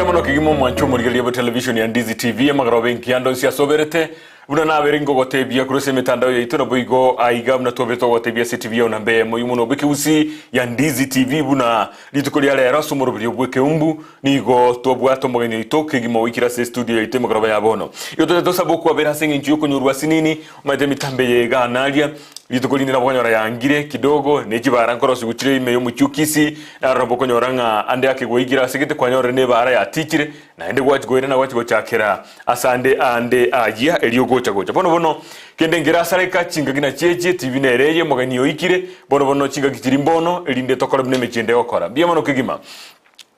Biamono kigimo mwancho murigelia television ya Ndizi TV amagarobe nkiando sia soberete buna na beringo gotebia kurese mitandao ya itoro boigo aiga mna tobeto gotebia CTV ona mbe moyumuno bikiusi ya Ndizi TV buna litukolia lera sumuro byo bweke umbu nigo tobwato mogeni itoke gimo wikira se studio ya itemo garobe yabono yoto to saboku abera sengi nchiyo kunyurwa sinini umade mitambe ye ganalia litukolini na bokonyora yangire kidogo nekibara nkorosi guchire ime yo mucyukisi na robo konyoranga ande yake goigira segete kwanyore ne bara ya tikire na ende gwachi goira na gwachi gochakera asande ande agia elio gocha bono kende ngira sareka chinga gina cheche TV nereye mogani yoikire bono chinga gitirimbono elinde tokora bne mechende okora biamono kigima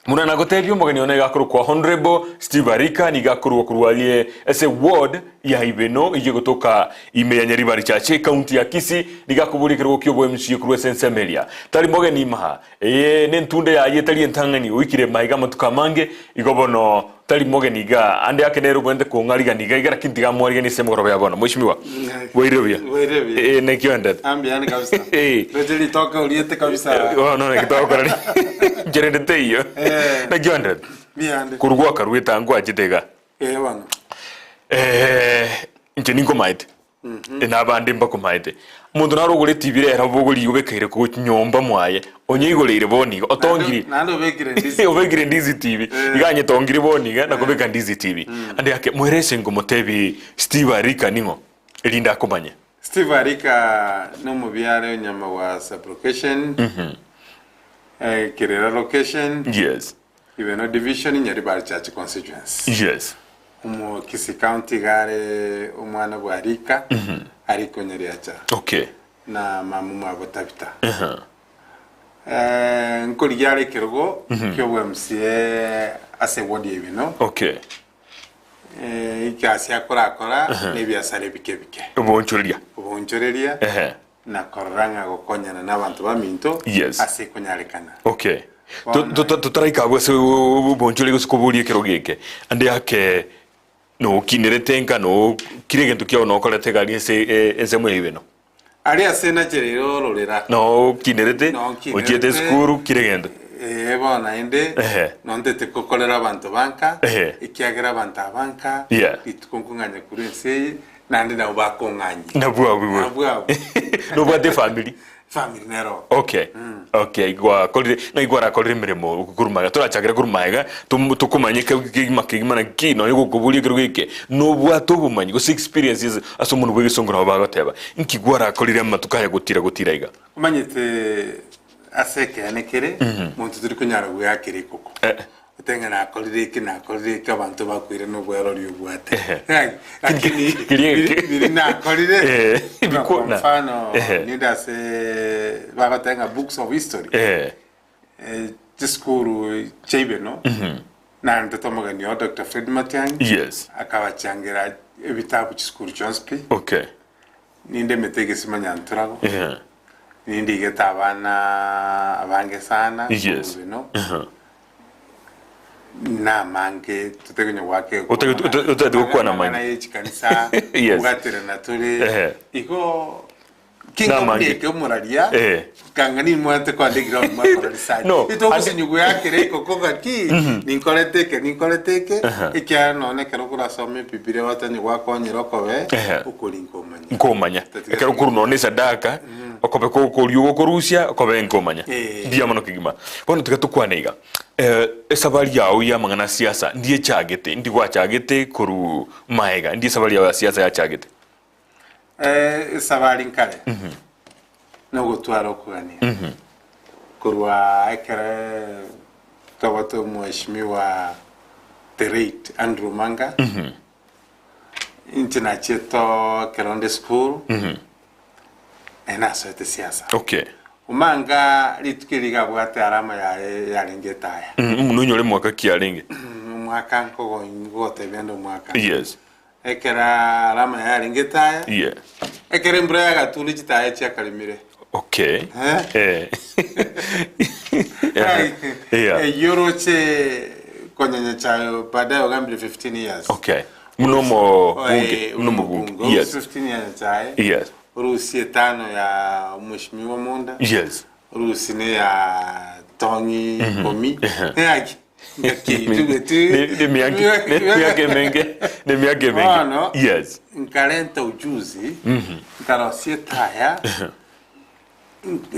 muna nagotebyo mogani one gakuru kwa Honorable Steve Arika ni gakuru kurwalie ese ward ya Ibeno ije gotoka ime ya Nyaribari chache county ya Kisii ni gakubulikirwo kyobo MC kuru Sensemelia tali mogani maha nentunde ya yetali entangani wikire maiga matukamange igobono tali mogani ga ande yake nero bwende ko ngariga niga igara kintiga mwari ni semo roba yabona mwishimiwa weirebia nekiwende ambiani kabisa rejeli toka uliete kabisa no nekitoka rali jerende teyo nekiwende biande kurugwa karwita ngwa jitega bana nje ninko maite nabande mbako maite mundu narugure TV rero buguri ubekere ko nyomba mwaye onyigorire boniga otongiri nando obegire Ndizi TV iganye tongiri boniga nakobeka Ndizi TV ande yake mwerese ngo mutebi Steve Arika ningo elinda akomanye Steve Arika no mubyare nyama wa sublocation Kirera location yes Ibeno division Nyaribari Church constituency yes Kisii County gare umwana wa Arika ariko Nyariacha okay na mamu mwabotabita nkori yale kirgo kyo MCA ase wodi Ibeno okay ikasi akora nebyasare bikebike ubonchoreria na koranga gokonyana n'abantu baminto ase konyarekana okay tutaraika bwese ubonchore gusikuburie kirogeke ande yake no kineretenga no kirege kyo no kolete gari ese mwebeno ari ase na jerero rorera no kinerete ojete skuru kiregendo bona ende nondete kokolera abantu banka ikiagera abantu abanka itukunkunganya kurense nandi na ubakonganye nabwa no bwa de family nero okay igwa kolire no igwa kolire miremo kurumaga turachagera kurumaga tukumanyika kigimana kino yo kubulie kirwike no bwa tubumanyi go experiences aso muntu bwegisongora bagoteba nkigwara kolire matukaya gutira iga umanyete aseke anekere muntu turi kunyara guyakire koko utengana akolire abantu bakwire no bwero lyubwate lakini biri na akolire bikona mfano nidase bagotenga books of history tiskuru chebeno na ndotomoga ni Dr. Fred Matiang'i akabachangira ebitabu chiskuru chonspi ninde metege simanyanturago nindi getabana abange sana no na mange tutegenye wake utadukwa na manya na kanisa ugatira na turi iko kinga mke muraria kangani mwate kwa underground mwakorisa ito kusinyugo yake reko koga ki ninkoleteke ikya none kero kura some pipire watanye wako nyirokowe ukulinko manya kero kuru none sadaka okobe ko kuriugo kurusia okobe nkomanya ndia mano kigima bono tukatukwaneiga esabari yawo ya mangana siasa ndiye chagete ndigwa chagete kuru maega ndiye sabari ya siasa ya chagete sabari nkale no gutwara okugania kurwa ekere tawato mheshimiwa Tereit Andrew Manga intina cheto Keronde School ena sote siasa umanga litukiriga bwate arama ya lingetaya mununyole mwaka kialenge mwaka nko ngote bendo mwaka ekera arama ya lingetaya ekere mbra gatuli chitaye cha kalimire yoroche konyanya chayo baadaye ogambire 15 years munomo bunge 15 years chaye Urusi 5 ya mheshimiwa Monda Urusi ne ya Tongi Komi Ni miaka mengi. Yes. Nkalenta ujuzi. Nkalosie taya.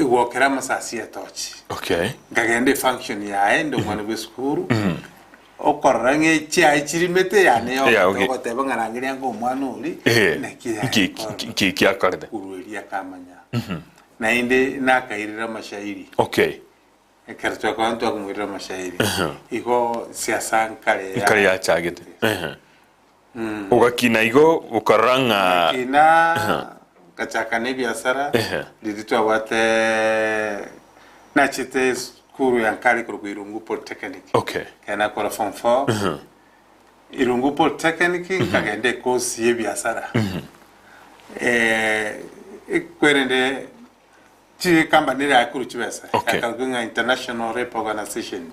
Wokera masasi ya tochi. Okay. Ngagende function ya endo mwana weskuru. Okorange chia chirimete ya neo. Toko teba ngarangiri yango mwana uli. Kia karde. Uruelia kamanya. Na inde nakairira mashairi. Okay. Ekartua kwa ntu akumwirira mashairi. Iko siasa nkale ya chagete. Ugakina igo ukaranga. Kina kachaka ne biasara. Diditwa wate nachite skuru ya nkali kwa Irungu Polytechnic. Okay. Kana kwa form 4. Irungu Polytechnic kagende course ye biasara. Kwerende chi company ya kuru chibesa. Akagunga International Rep Organization.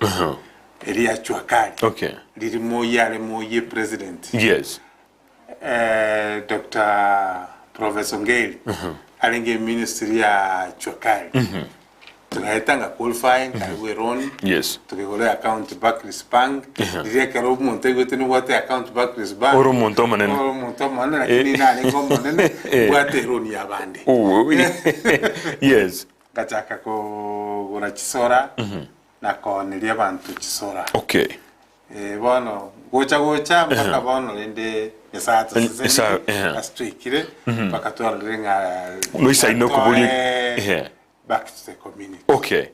Elia Chwakali. Okay. Lili moye president. Yes. Dr. Professor Ngeli. Alinge ministry ya Chwakali. Tukaitanga qualifying kariwe ron. Yes. Tukikole account Barclays Bank. Lili karo montego tenu wate account Barclays Bank. Oro monto manene. Oro monto manene lakini nani ngombo nene wate ron ya bande. Yes. Kachaka ko gora chisora. Na konelia bantu chisora. Okay. Bono gocha mpaka bono lende yasata sasa astrikire mpaka twarenga noisa ino kubuli back to the community. Okay.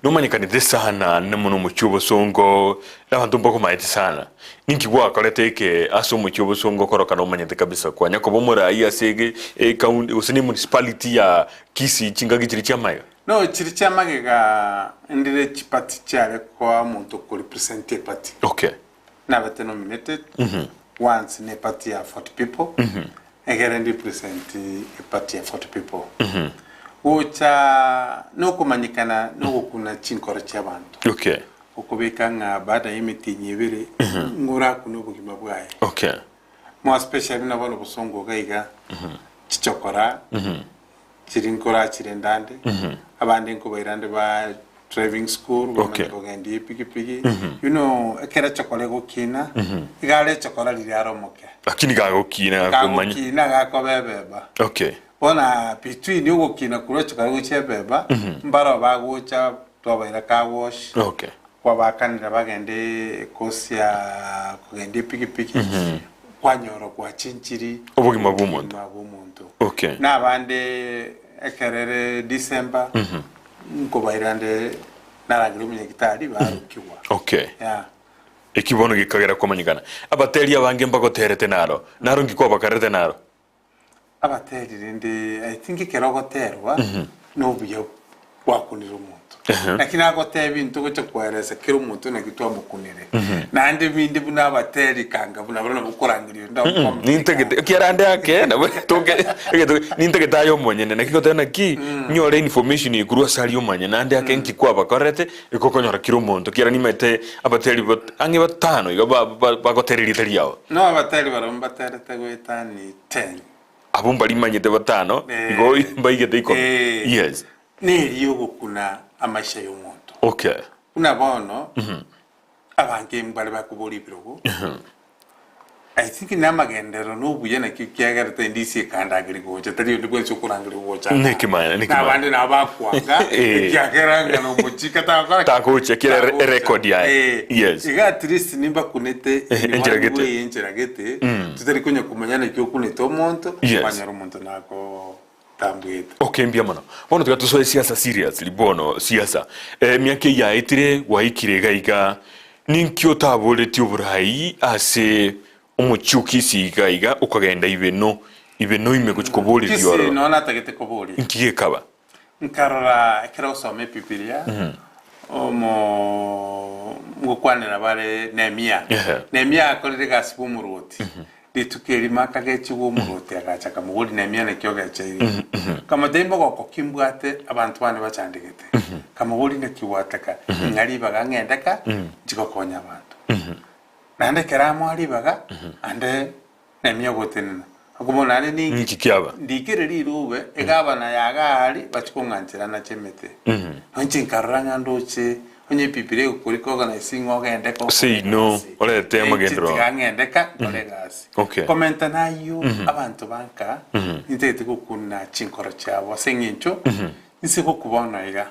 Nomanyikane sana nemuno muchubo songo abantu mboko maiti sana ninki gwa kalete ke aso muchubo songo koroka nomanyete kabisa kwa nyako bomora iya sege county usini municipality ya Kisii chingagi chiri chamayo. No, chiri chamage ga ndire chipati chale kwa muntu ko represent party. Okay. Na bate nominated. Once ne party ya 40 people. Egere represent a party ya 40 people. Ucha no kumanyikana no kuna chinkoro chabantu. Okay. Ukubika nga baada y'imiti nyibiri ngura kuno bugima bwaye. Okay. Mo especially na bano busongo gaiga. Chichokora. Chirinkora chirendande. Abandi nko bairande ba driving school bagandi piki. You know ekera chokole go kina. Igale chokola lili aromoke. Lakini gago kina kumanya. Kina gako bebeba. Okay. Bona between yo kina kuro chokola go chebeba. Mbaro bagocha tobaira ka wash. Okay. Kwa bakanira bagende kosia kugende piki. Kwa nyoro kwa chinchiri. Obugima bw'omuntu. Okay. Na bande ekerere December. Nko bairande naragire munyekitari barukiwa. Okay. Yeah. Ekibono gikagera komanyikana. Abateri abange mbagoterete naro. Naro ngiko bakarete naro. Abateri rende I think kerogoterwa no biyo kwakunira umuntu. Lakini agote bintu gocho kwereza kiro umuntu nakitwa mukunire. Nande bindi buna abateri kanga buna bana bukorangirira ndawo. Nintege kirande yake na toke nintege tayo monyene nakigotena ki nyore information ikuru asali omanye nande yake nkikwa bakorete ikokonyora kiro umuntu kira nimete abateri ange batano iga bagotereri tariao. No abateri baromba terete gwetani 10. Abumba limanyete batano igo mbaigete iko. Yes. Ni yugo kuna amasha y'umuntu. Okay. Kuna bono abange mbale bakuboli birogo. I think namagendero n'ubuye nakikiagarite ndisi kandagiri gocha tari ndibwe sokurangiri gocha. Nikimana. Nabandi nabakwanga kiagaranga no muchika takocha kira record ya. Yes. Iga at least nimba kunete enjeragete tutari kunya kumanyana kyo kunete omuntu banyara omuntu nako tambwete. Okay, mbia mano. Bono tukatusoe siasa serious libono siasa. Miake ya etire waikire gaiga ninkyo taboleti oburayi ase umuchuki sigaiga ukagenda ibeno ime kuchikoboli dioro. Kisi nona tagete koboli. Nkiye kaba. Nkarora ekero some Biblia. Ngokwanira bare Nehemia. Nehemia akorire gasibu muruti. Litukeri makage chiwo muruti agacha kamugoli Nehemia nekyoga chairi. Kama dembo goko kimbwate abantu bane bachandegete. Kamugoli nekiwataka ngari bagangendaka chikokonya abantu. Nande keramo ali baga ande Nehemia gotenena. Agumona ni nkikyaba. Ndikire lirube egaba na yaga ali bachikonganchira na chemete. Nchi nkaranga ndoche onye pipire ukuriko organizing ogende ko si no ole tema gendro ngandeka kolegasi okay komenta nayo abantu banka nitete kukuna chinkoro chabo sengincho nisiko kubona iga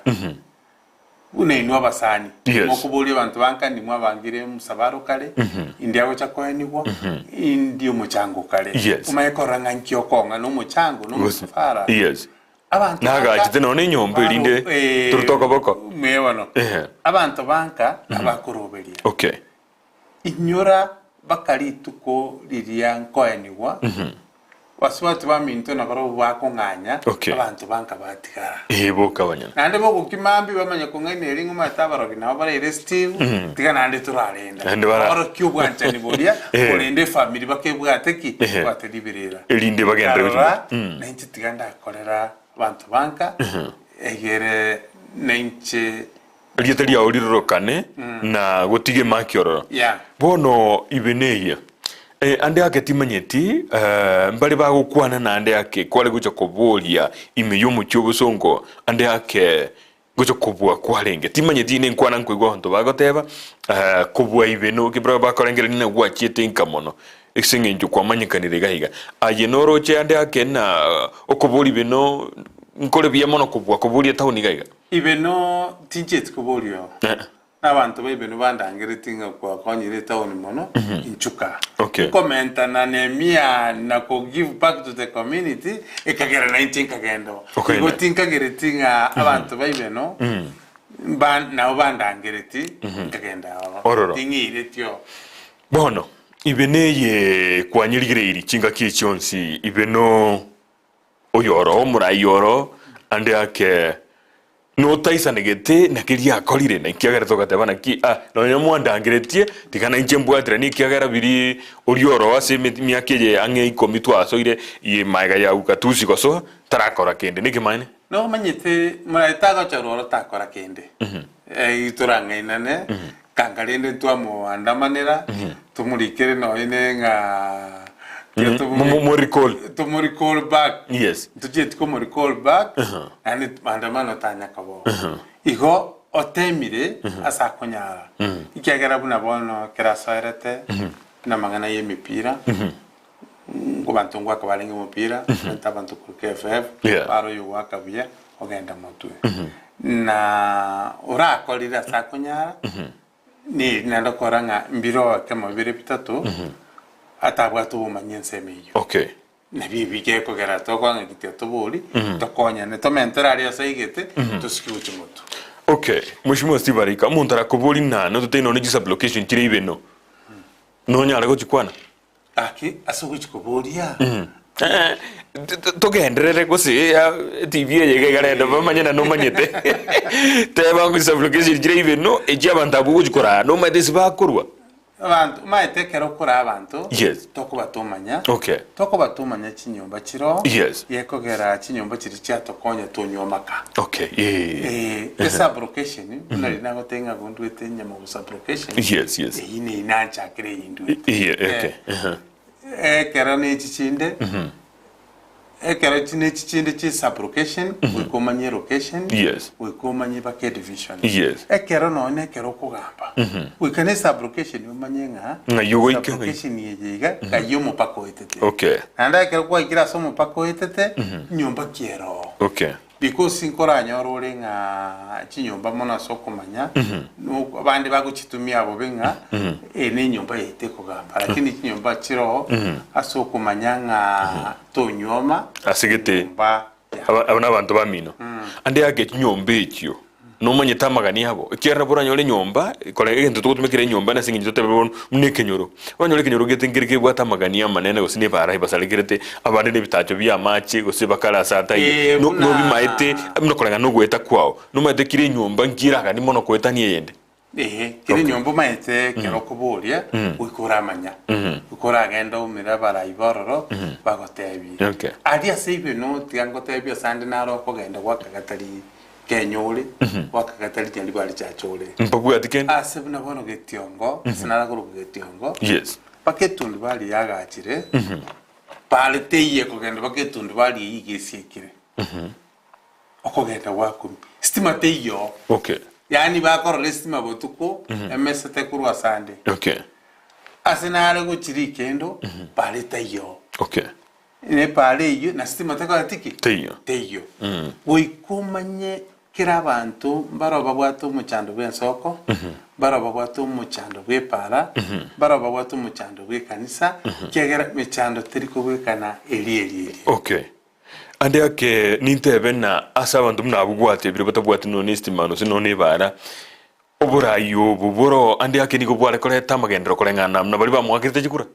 unainua abasani mokubuli abantu banka nimwe abangire musabaro kale indiago chakoenibwa indio muchango kale umayekoranga nkyokonga no muchango no musafara abantu naga chite none nyombe irinde turutoka boko mewano abantu banka abakuroberia okay inyora bakali tuko liria nkoenibwa waswati baminto nabaro bakonganya abantu banka batigara boka banyana nande boko kimambi bamanya konganya eringo matabaro bina bare steve tigana nande turarenda baro kyubwancha ni bolia kolende family bakebwateki bateliberera elinde bagenda nanti tiganda kolera abantu banka egere nanti lieteli ya olirokane na gotige makiororo bono ibeneya ande ake timanyeti mbali bagukwana na ande ake kwale gucha kobolia imeyo mucyobo songo ande ake gucha kobwa kwalenge timanyeti ne nkwana nkwigwa honto bagoteba kobwa ibeno kibra bakorengere ni gwachiete inkamono exenge njo kwamanyikanire gahiga ayenoro che ande ake na okoboli beno nkole biyamo no kobwa koboli tauni gahiga ibeno tinjet kobolio n'abantu b'ibintu bandangire tinga kwa konyire tauni mono inchuka komenta na nemia na ko give back to the community ekagera 19 kagendo go tinga gere tinga abantu b'ibintu na bandangire ti kagenda tingire tyo bono ibeneye kwanyirigire iri kinga kichonsi ibeno oyoro murayoro ande ake no taisa negete na kiria akolire na kiagera tokatebana ki no nyamwandangiretie tikana inchembwatira ni kiagera biri orioro ase miakeje ange ikomitwa soire ye maiga ya ukatusi koso tarakora kende nikimane no manyete muraitaga charoro takora kende iturangainane kangalende twamo andamanera tumurikere no ine nga recall back yes tujeti ko recall back and mandamano tanya kabo igo otemire asa konyara ikiagera buna bono kerasairete na mangana yemipira ngo bantungwa kabalenga mupira ntabantu ku KFF baro yo wakabya ogenda motwe na ora kolira asa konyara ni nando koranga mbiro kama bire pitatu atabwa tu manyensemeyo na bibike ko gara to kwa ngite to boli to konya ne to mentera ya saigete to skiuchi moto mushimo stibarika muntara ko boli na no to no gisa blockation tire ibeno no nyara go chikwana aki asuguchi ko boli ya to gendrere ko se TV yege gara ndo bamanyana no manyete te ba gisa blockation tire ibeno e jabanta bugo chikora no madesi ba kurwa abantu maetekero kura abantu toko batumanya toko batumanya chinyomba chiro yekogera chinyomba chiri cyatokonya tonyomaka esa brocation nari nago tenga gondu etenya mu brocation ine inancha kire indu kera ne chichinde ekero chine chichinde chi sublocation wikomanye location wikomanye bake division ekero no ne kero kugamba wikane sublocation umanye nga yugo sublocation yejiga kayo mupako etete anda ekero kwa ikira so mupako etete nyomba kiero because inkora nyorore nga chinyomba mona sokomanya no bandi baguchitumia abo benga ene nyomba yete kugamba lakini chinyomba chiro asokomanya nga tonyoma asigete abana abantu bamino ande yake chinyomba ekyo no manye tamagani abo kera buranyole nyomba kole egento tukutumekire nyomba na singi jote babon munekenyoro banyole kenyoro getengirike bwata magani amanene gosine bara ibasalegirete abande ne bitacho bya machi gosibakala sata no bimaite no kolenga no gweta kwao no maite kire nyomba ngira gani mono kweta ni yende kire nyomba maite kero kuburia wikuramanya ukora agenda umira bara ibororo bagotebi adia sebe no tiangotebi sande naro kogenda gwakagatari kenyole wakagatari cyandi bari cyachole mpagu atikene asebuna bono getiongo sinara ko getiongo paketundu bari yagachire paleteye kugenda paketundu bari yigesekire okogenda wakumi stima teyo yani bakora estima botuko emesete kurwa sande okay asenare go chiri kendo pale tayo okay ne pale iyo na stima takora tiki teyo wikumanye kira abantu baroba bwato muchando bwensoko baroba bwato muchando bwepara baroba bwato muchando bwekanisa kegera michando teriko bwekana eli okay ande ake nintebe na asa abantu mnabugwate bire batabwate no nestimano sino nebara oburayo buburo ande ake niko bwale kole tamagendero kole ngana mna bari bamwakirite jikura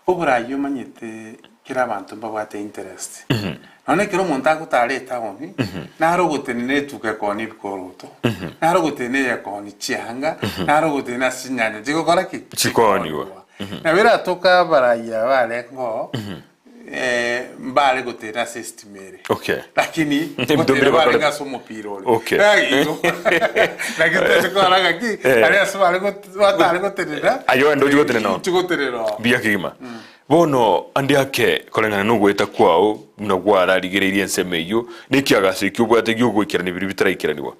oburayo manyete kira abantu babwate interest none kero monta gutare taoni naro gutene tuke koni bikoroto naro gutene ya koni chianga naro gutene asinyanya jiko kora ki chikoni wa na vera toka baraya vale ngo mbale gutene asestimere okay lakini gutene vale gaso mopirole okay lakini tukora gaki ari aswale gutene ayo ndo jigotene no biya kigima bono andi ake kolengana no gweta kwao mna gwara rigereirie nsemeyo nikiaga sikyo bwate gyo gwikira ni biri bitaraikiraniwa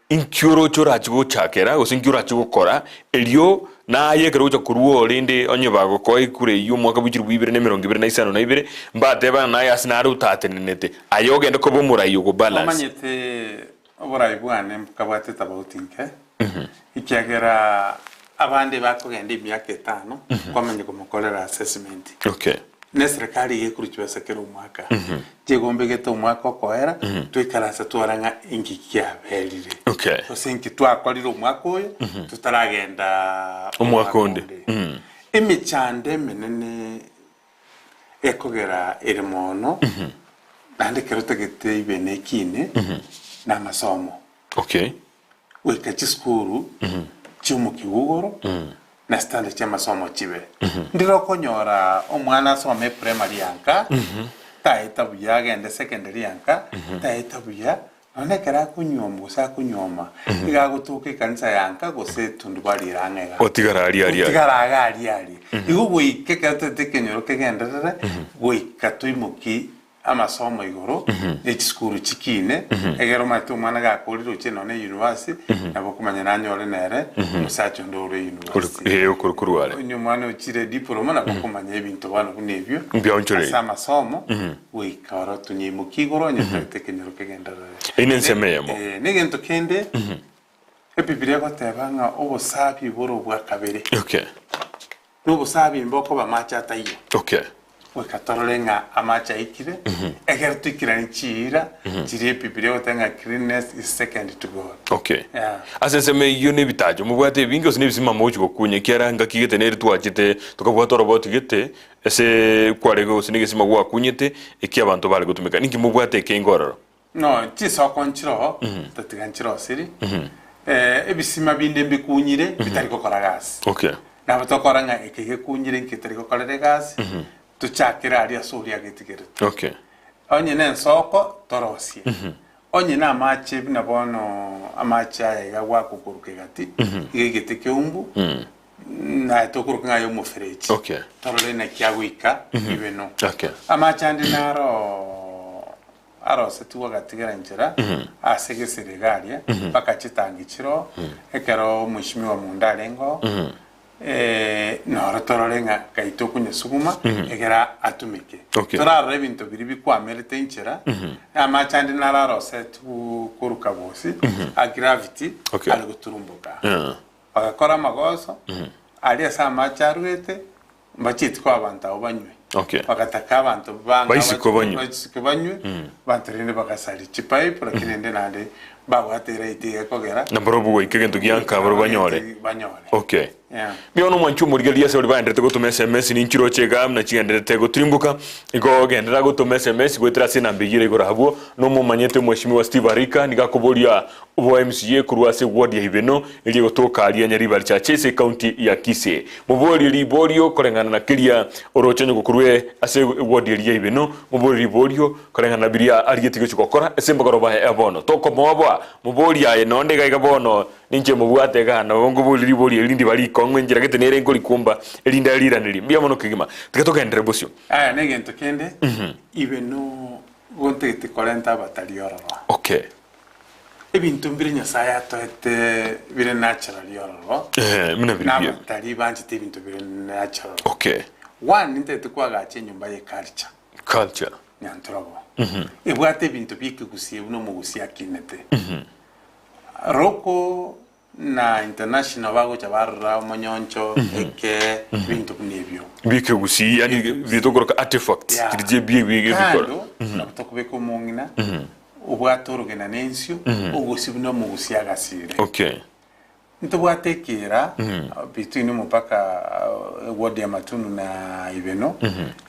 inkyuro chora chigo chakera osinkyura chigo kora elio na yekero uja kuruo rinde onye bago koi kure yu mwaka bujiru bibire ne 2025 na ibire mbate bana na yasina rutate nenete ayoge ndo ko bomura yugo balance manyete obora ibwane mkabwate tabautinke ikiagera abande bakogenda imyaka 5 kwamenye kumukolera assessment okay ne serikali yekuruchwesa kero mwaka jegombe geto mwaka okoera twikarasa twaranga ingikia belire okay so sinki twakolira umwaka oyo tutaragenda umwaka onde imichande menene ekogera erimono bande kero tegete ibene kine na masomo okay weka chiskuru chimu kiugoro na stande cha masomo chibe ndiro konyora omwana some primary yanka taita buya gende secondary yanka taita buya none kera kunyoma gusa kunyoma iga gutuke kanisa yanka gose tundu bali rangega otigara ari igo gwike katete kenyoro kegenderere gwika tuimuki amasomo igoro ekikuru chikine egero matu mwana gakoliro cheno ne university nabo kumanya nanyore nere musacho ndore university okurukuru wale nyumwana uchire diploma nabo kumanya ebintu bano kunebyo byonchore sama somo wikara tunyimuki igoro nyete kenyoro kegenderere inensemeyemo negento kende ebibilia gotebanga obusabi boro bwa kabere okay n'obusabi mboko bamacha tayo okay wekatorolenga amacha ikire eger tukira nchira chire pipire otanga cleanness is second to God okay aseseme yone bitajo mubwate bingo sine bisima mocho kunye kera ngakigete neri twachite tukabwata robot gete ese kwarego sine gisima gwa kunyete iki abantu bale gutumika ninki mubwate kengororo no chiso konchiro tatiganchiro siri ebisima binde mbikunyire bitari gukora gas okay nabo tokoranga ekege kunyire nkitari gukora gas tuchakira ari asuri agitigere okay onye nensoko torosie onye na amache binabono amache ya gwakukuruke gati igigite keumbu na tokuruka yo muferechi okay torole na kyawika ibeno okay amache andi naro arose tuwa gatigera njera asege seregalia bakachitangikiro ekero mushimi wa mundalengo no rotorolenga kaito kunye suguma egera atumike torara ebintu biri bikwamerete inchera amachandi nararo set kuruka bosi a gravity ali guturumbuka bagakora amagoso ali asa amacharwete mbachiti kwa abantu abanywe bagataka abantu banga bayisiko banywe banterine bagasali chipipe lakini nande bagwatera ite kogera namborobu we kigento gyanka baro banyore okay biono mwanchu murigelia se olibanderete gutuma SMS ni nchiro chega na chigenderete guturimbuka igo gendera gutuma SMS gwetera sina mbigire igora habo no mumanyete mweshimi wa Steve Arika nigakoboria ubo MCA kurwase ward ya Ibeno ili gotoka ali nyari bali cha Chese county ya Kisii mubori liborio kolengana na kilia orochenyo gukurwe ase ward ya Ibeno mubori liborio kolengana biria aliyetige chukokora esemba garoba ebono toko mobwa mubori ya nonde gaiga bono ninche mubwate gana bongo boli libori elindi bali kongwe njira gete nere ngoli kumba elinda liraniri mbia mono kigima tikatoka endrebosio negento kende Ibeno gonte tikolenta bataliora. Okay. Ebintu mbiri Nyasaye atoete bire natural yororo. Muna biri bio. Na batali banje te bintu bire natural. Okay. One nite tukwaga nyumba ye culture. Culture. Nyantrobo. Ebwate bintu bikugusie buno mugusia kinete. Roko na international bago chabarra monyoncho eke bintu nebyo. Bikugusi yani bitogoroka artifacts. Kirije biye bikora. Na kutokubeko mongina. Ubwatorogena nensyo ugusi buno mugusia gasire. Okay. Ntubwatekera between mupaka wodi ya Matunu na Ibeno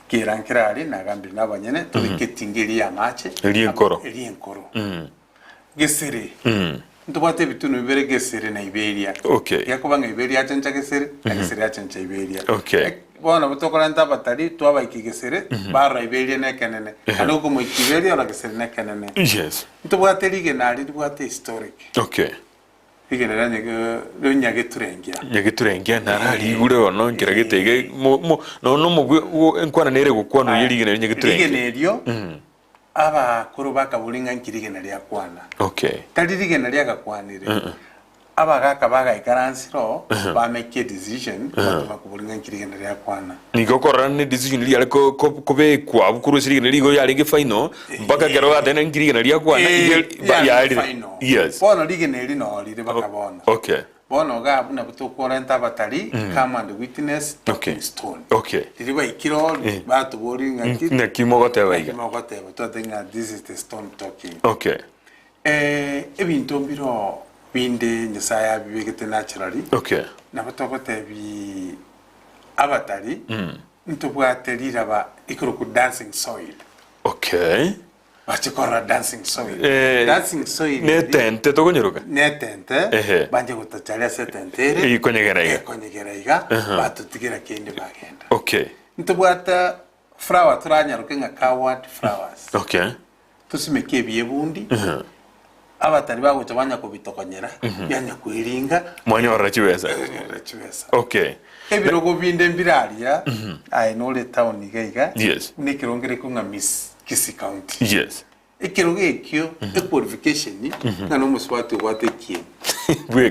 kera nkirari na gambiri nabanyene tubiketingeri ya mache Elienkoro gesere ntubwate bitunu bibere gesere na Iberia. Okay. Yakubanga Iberia chencha gesere na gesere chencha Iberia. Okay. Bona butokola ntabatari twaba ikigesere barra Iberia na kenene aloko mu Iberia na gesere na kenene. Yes. Ntubwate lige nari tubwate historic. Okay. Igenera nyageturengia narari igure ono ngira gitege no mugwe enkwana nere gukwano yirigene nyageturengia igenerio aba kurubaka bulinga nkirigena lya kwana. Okay. Talirigena lya gakwanire aba gakabaga ikaransiro ba make a decision batuma kubulinga nkirigena lya kwana nigokora ne decision lya ko kobe kwa bukuru sirigene ligo yali ge final mpaka gero atene nkirigena lya kwana yali. Yes. Bono ligene lino lire bakabona. Okay. Bono ga buna butukora ntabatari come and witness talking stone. Okay. Diriba ikiro batu bolinga nkiri na kimogote baiga. Kimogote to think this is the stone talking. Okay. Ebintu mbiro binde Nyasaye bibegete naturally. Okay. Na batokote bi abatari ntubwaterira ba ikoro ku dancing soil. Okay. Bachikora dancing soil. Dancing soil. Netente tokonyeruka. Netente. Banje gutachalia setentere. Ikonyegeraiga. Ikonyegeraiga. Batu tigira kende bagenda. Okay. Ntubwata flower turanyaruka nga coward flowers. Okay. Tusimeke byebundi. Abatari bago chabanya kubitokonyera. Byanya kwiringa. Mwanya warachiweza. Okay. Ebirogo binde mbiralia. I know the town igaiga. Yes. Nikirongere kunga Miss Kisii County. Yes. Ekiroge ekyo qualification ni ngano muswati watekie.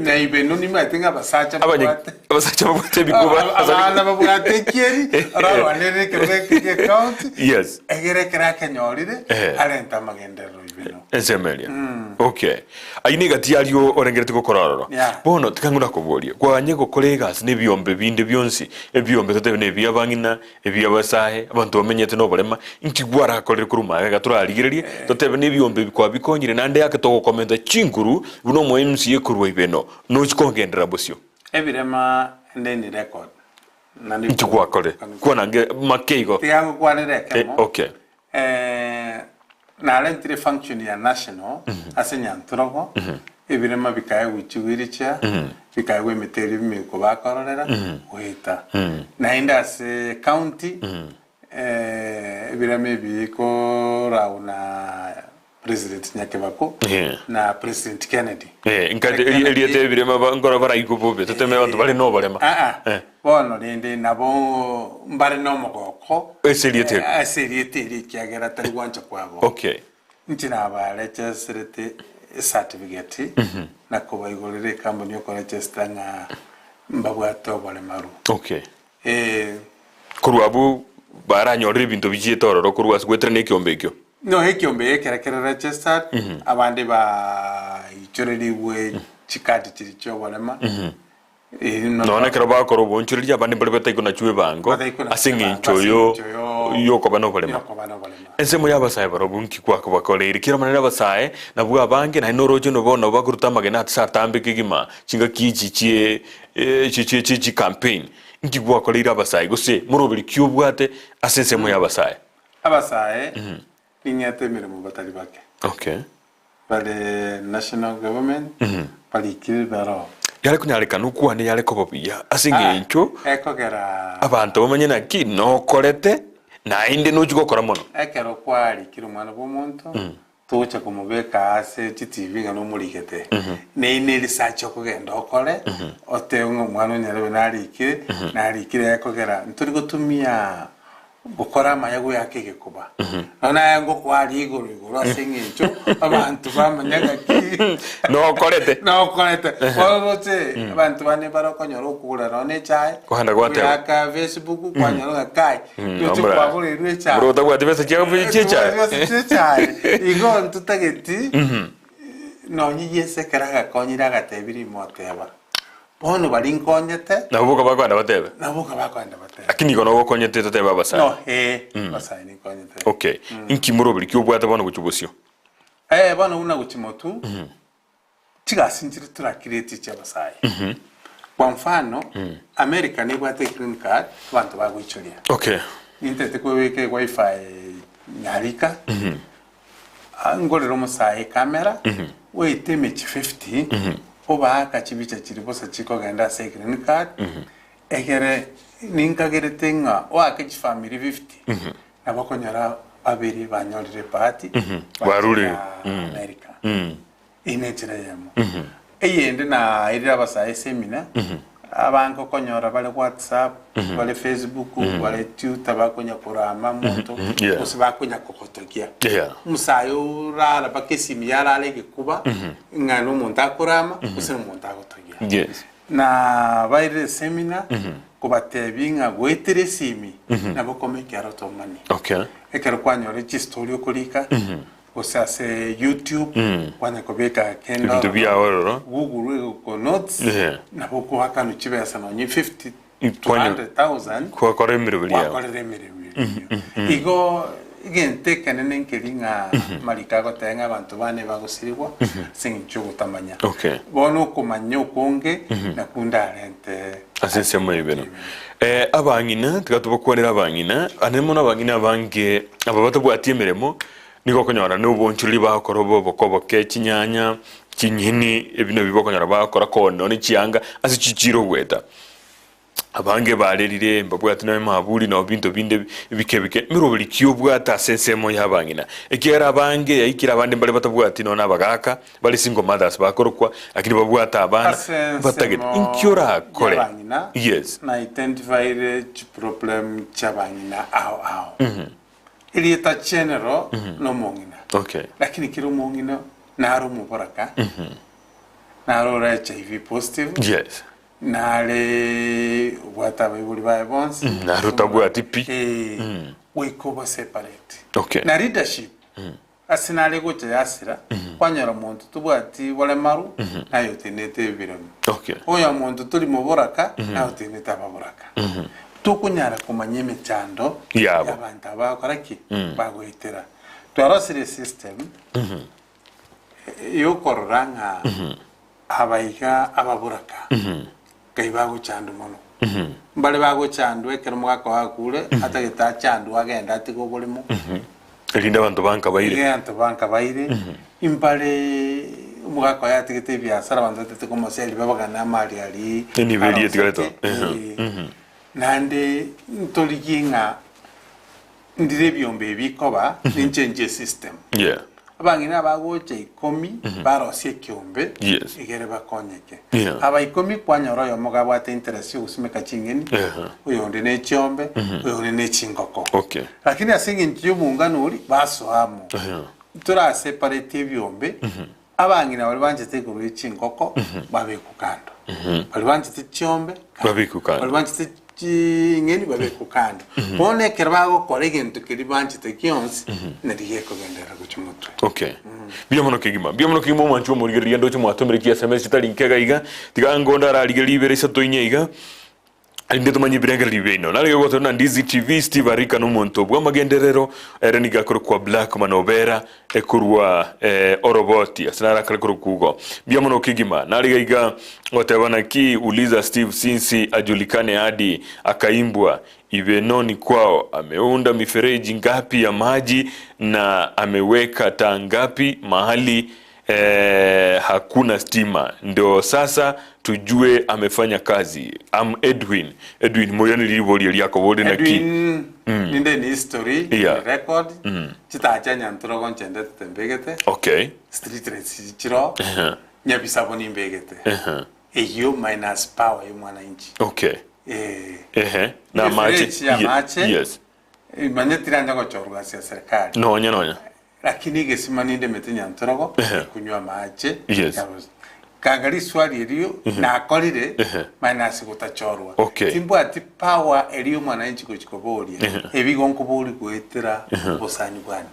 Na Ibeno ni matenga basacha bwate. Abasacha bwate bikuba. Abana babwatekie ara wanere kiroge county. Yes. Egere kraka nyorire alenta magendero Ibeno. Ensemelia. Okay. Aini gati alio orengerete gukorororo. Bono tikanguna kubolia. Kwa nyego colleagues ne biombe binde byonsi ebiombe tote ne byabangina ebyabasahe abantu bamenyete no bolema inkigwara akorere kuruma gaturarigirerie tote ne biombe kwa bikonyire nande yake to komenda chinguru buno mo MC kurwa Ibeno no chikongendera bosio ebirema ndeni record nandi chikwa kole kwa nange makeigo tiango kwa ne record. Okay. Na alentire function ya national asenya ntrogo ebirema bikaye wichiwiricha bikaye wemeteri bimiko bakororera weta na indase county ebirema biko rauna President Nyakebako na President Kennedy inkade eliete birema bangora barayiko bobe toteme bantu bali no balema bono rende nabo mbare no mogoko eseriete likyagera tari wancha kwabo. Okay. Ntina abalecha serete certificate na kubaigorere company yo register nga mbabwato bale maru. Okay. Kuruabu baranyorire bintu bigiye tororo kuruas gwetre ne kyombekyo. No hekiombe kerekere registered abandi ba ichoreri we chikati chiricho balema. No na kero ba koro bonchuri abandi balebeta ikona chwe bango asingincho yo kobano balema. Ensemo yabasaye barobunki kwa bakolere kiro manera basaye na bwa bange na noroje no bona bakuruta magena satambe kigima chinga kichi chi campaign ngigwa kolere abasaye gose murobiri kyubwate asensemo yabasaye abasaye ninyate mirimo batari bake. Okay. Bale national government bali kilbaro yale kunyaleka nukwane yale kobobia asingincho ekogera abantu bamenye na ki no kolete na inde no chigokora mono ekero kwali kirumana bomuntu tocha kumubeka ase TV ngano mulikete ne ine research okugenda okole ote mwana nyarebe narikire ekogera nturi gutumia gukora amayago yake gikuba nona yango kwari iguru asengecho abantu bamanyaga ki no korete worote abantu bane barakonyora okugura none chai kuhanda gwate yaka Facebook kwanyora kai yote kwabure rwe chai bro tagwa tibesa chai igo ntutageti no nyiyese karaga konyira gatebiri moteba bono bari nkonyete nabuka bakwanda batebe lakini kono gokonyete toteba basai no basai ni konyete okay inki murobiri kyobwata bono gucubusyo bono una guchimotu tigasinjire turakireti cha basai kwa mfano America ni bwate green card bantu bagwichoria okay intete kweke wifi nyarika ngorero musai kamera wete mechi 50 oba kachibicha chiribosa chiko ganda se green card egere ninkagere tenga wa kachi family 50 nabakonyara babiri banyorire party waruri America inechira yamo eyende na irira basa seminar abanko konyora bale WhatsApp bale Facebook bale Twitter bakonya kurama moto usibakonya kokotokia musayo rara bakesimi yarale gikuba ngano monta kurama usino monta kotokia na baire seminar kubatebinga gwetere simi nabokome kyaro tomani okay ekero kwanyore chistorio kulika osase YouTube kwana kobeka kenda bintu byawo Google ko notes naboko hakano chibesa no 50 200,000 kwa koremire bya igo gente kanene nkelinga malika go tenga abantu bane bagusirwa singicho gutamanya okay bono kumanyo konge nakunda rente asense muri beno abangina tukatubokwanira abangina anemo nabangina bange ababatubwati emeremo niko konyora n'ubonchuri bakorobo bokoboke kinyanya kinyini ebino bibokonyora bakora kono ni chianga asichiciro gweta abange barerire mbabwati na maburi no bintu binde bikebike mirobiri kyobwata sensemo yabangina ekera abange yayikira abandi mbale batabwati no nabagaka bali single mothers bakorokwa akini babwata abana batagete inkyora kore yes na identify the problem chabangina ao ili ta general no mongina okay lakini kiro mongina naro mubaraka naro HIV positive yes nale watabe buli ba bonse naro tabwati pi we ko separate okay na leadership asinale gote yasira kwanyara muntu tubwati wale maru nayo tenete bironi okay oya muntu tuli mubaraka nayo tenete ababaraka tukunyara kumanyeme chando y'abantu abakoraki bagoitera twarasire system yo koranga abaika ababuraka kaibago chando mono mbale bago chando ekero mwaka wakure atageta chando agenda atiko bulimo elinda abantu banka baire impale mwaka yatigete byasara abantu atiko moseli babagana mali ali ni veli etigareto nande ntoliginga ndire byombe bikoba ninjenje system abangina bagoche 10 barosie kyombe igere bakonyeke aba 10 kwanyoro yo mugabo ate interest yo usumeka chingeni uyo ndi ne kyombe uyo ndi ne chingoko okay lakini asingi ntiyo mungano uri baso amo tura separate byombe abangina bali banje teguru chingoko babe kukando bali banje cyombe babe kukando bali banje ngeni babe kukando bone kerbago korege ntukiri banje tekionsi nadiye ko gendera guchumutu okay biamono kigima manchu muri geriya ndo chumwatomere ki SMS talinkega iga tigangonda rali libere sato inyega inde tumanyi biranga libeno nali goto na Ndizi TV Steve Arika no monto bwa magenderero ereniga kwa Black Manobera ekurwa oroboti asanara kala kugo biamono kigima nali iga gotabana ki uliza Steve sinsi ajulikane hadi akaimbwa ivenoni kwao ameunda mifereji ngapi ya maji na ameweka taa ngapi mahali hakuna stima ndio sasa tujue amefanya kazi. Edwin moyoni lilivoli yako wode na ki ninde ni history record chitachanya ntorogo nchende tembegete okay street race chiro nyabisabo ni mbegete eyo minus power ya mwananchi okay na mache yes manyetira njago chorwa sia serikali nonya lakini gesima ninde metinya ntorogo kunywa maji kangari swali eliyo na akorire minus gutachorwa timbo ati power eliyo mwananchi kuchikoboria ebigo nkobori gwetera busani bwane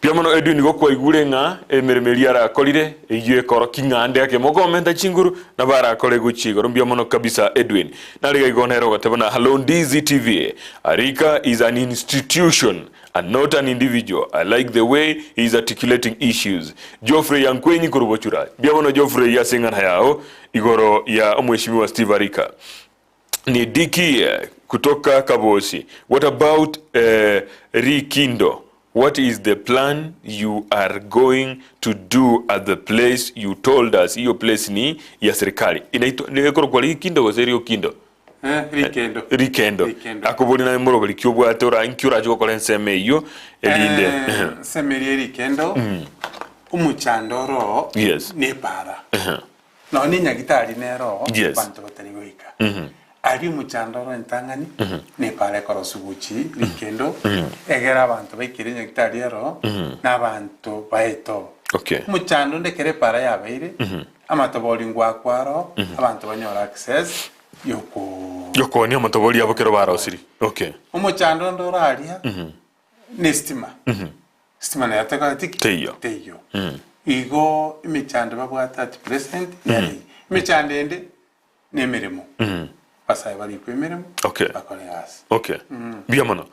piamono Edwin gokwa igure nga emeremeri arakorire igiye koro kingande yake mogomenta chinguru na bara akore guchigo mbiamono kabisa Edwin nariga igonero gatebana Hello Ndizi TV. Arika is an institution and not an individual. I like the way he is articulating issues. Geoffrey Yankwenyi kurubochura biamono Geoffrey yasengana yao igoro ya mheshimiwa Steve Arika ni Diki kutoka Kabosi. What about Rikindo? What is the plan you are going to do at the place you told us? Hiyo place ni ya serikali. Inaitwa ni kwa Rikindo kwa serio Kindo. Rikendo. Akubuli na moro bali kyobwa tora inkyura joko kolen seme iyo elinde. Seme Rikendo. Umuchandoro ne para. No ni nyagitari nero bantu batari goika. Ari umuchandoro entangani ne para korosubuchi Rikendo. Egera abantu bakire nyagitari ero n'abantu baeto. Umuchando ndekere para yabaire. Amatoboli ngwakwaro abantu banyora access Yoko ni amatoboli abokero barosiri. Umuchando ndoraria ni stima. Stima na yataka teyo. Igo imichando babwata ati president yari. Imichando ende nemeremo. Pasai bali kwemeremo. Bakole hasi. Biamono.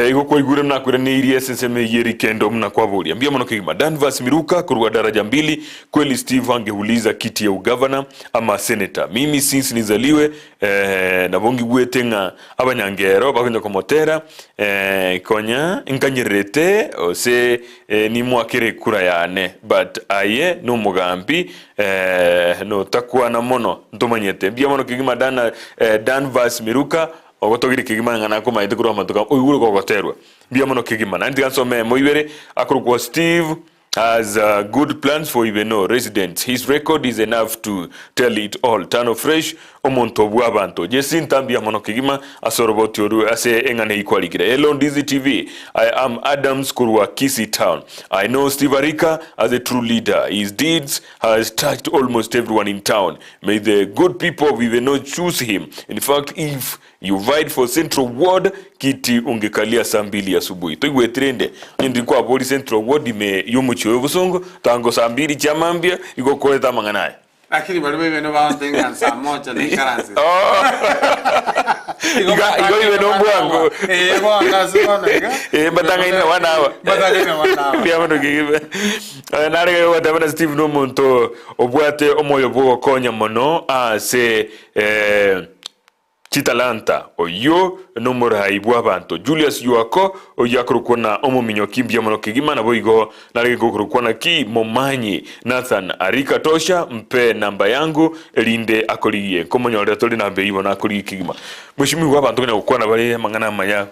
Igo kwa igure mnakwira ni iri SSM yeri kendo mnakwabulia. Biamono kigima Danvas Miruka kurwa daraja 2 kweli Steve angeuliza kiti ya ugavana ama senator. Mimi since nizaliwe na bongi gwetenga abanyangero bakwenda komotera konya nkanyerete ose ni mwakire kura yane but aye no mugambi no takwa na mono ntomanyete. Biamono kigima Danvas Miruka ogotogiri kigima ngana ko maite kuro amatuka oyuguru kogoterwa biamono kigima nandi ansome moibere akuru Steve has good plans for Ibeno residents. His record is enough to tell it all. Tano fresh omonto bwabanto Jesinta biamono kigima asoroboti oru ase engane ikwaligire. Hello Ndizi TV. I am Adams Kurwa Kisi Town. I know Steve Arika as a true leader. His deeds has touched almost everyone in town. May the good people of Ibeno choose him. In fact, if you vied for Central Ward, kiti ungekalia saa 2 asubuhi. Toigwe trende. Ndikwa boli Central Ward ime yomuchiwe busongo tango saa 2 chamambia iko koleta manganaye. Lakini bali beno baantenga saa 1 na karansi. Igo ibe no bwango. Bwana sibona. Batanga ina wanawa. Biamono kigibe. Nare watabana Steve no monto obwate omoyo bwo konya mono ase Chitalanta oyo nomoro haibwa abantu Julius Yuako oyakurukona omuminyo kimbya mono kigima na boigo nalege kurukona ki momanyi Nathan Arika tosha mpe namba yangu elinde akoliye komonyore toli na beibo na akoliye kigima mushimi abantu kenya gukwana bale mangana maya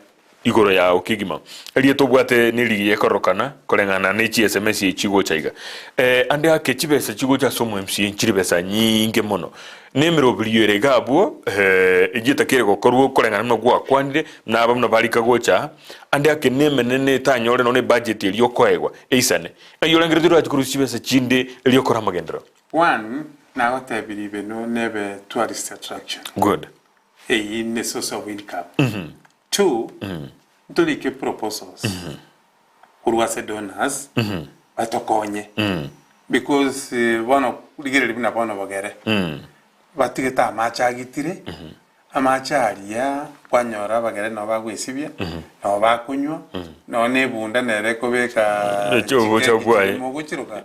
igoro ya okigima eliye tobwate niliye korokana kolengana nechi SMS echigo chaiga ande ake chibesa chigo cha somo MC nchiribesa nyinge mono nemero biliyere gabo igita kire gokorwo kolengana no gwa kwandire naba mno balika gocha ande ake nemenene tanyore none budget eliyo koegwa eisane ayolengere tiro atikuru chibesa chinde eliyo kora magendero one na otebiri beno nebe tourist attraction good in source of income two ndolike proposals urwase donors batokonye because one ligere bina bono bagere batigeta amacha gitire amacha aria kwanyora bagere no bagwisibia no bakunywa no nebunda nereko beka chobo chobwaye muguchiruka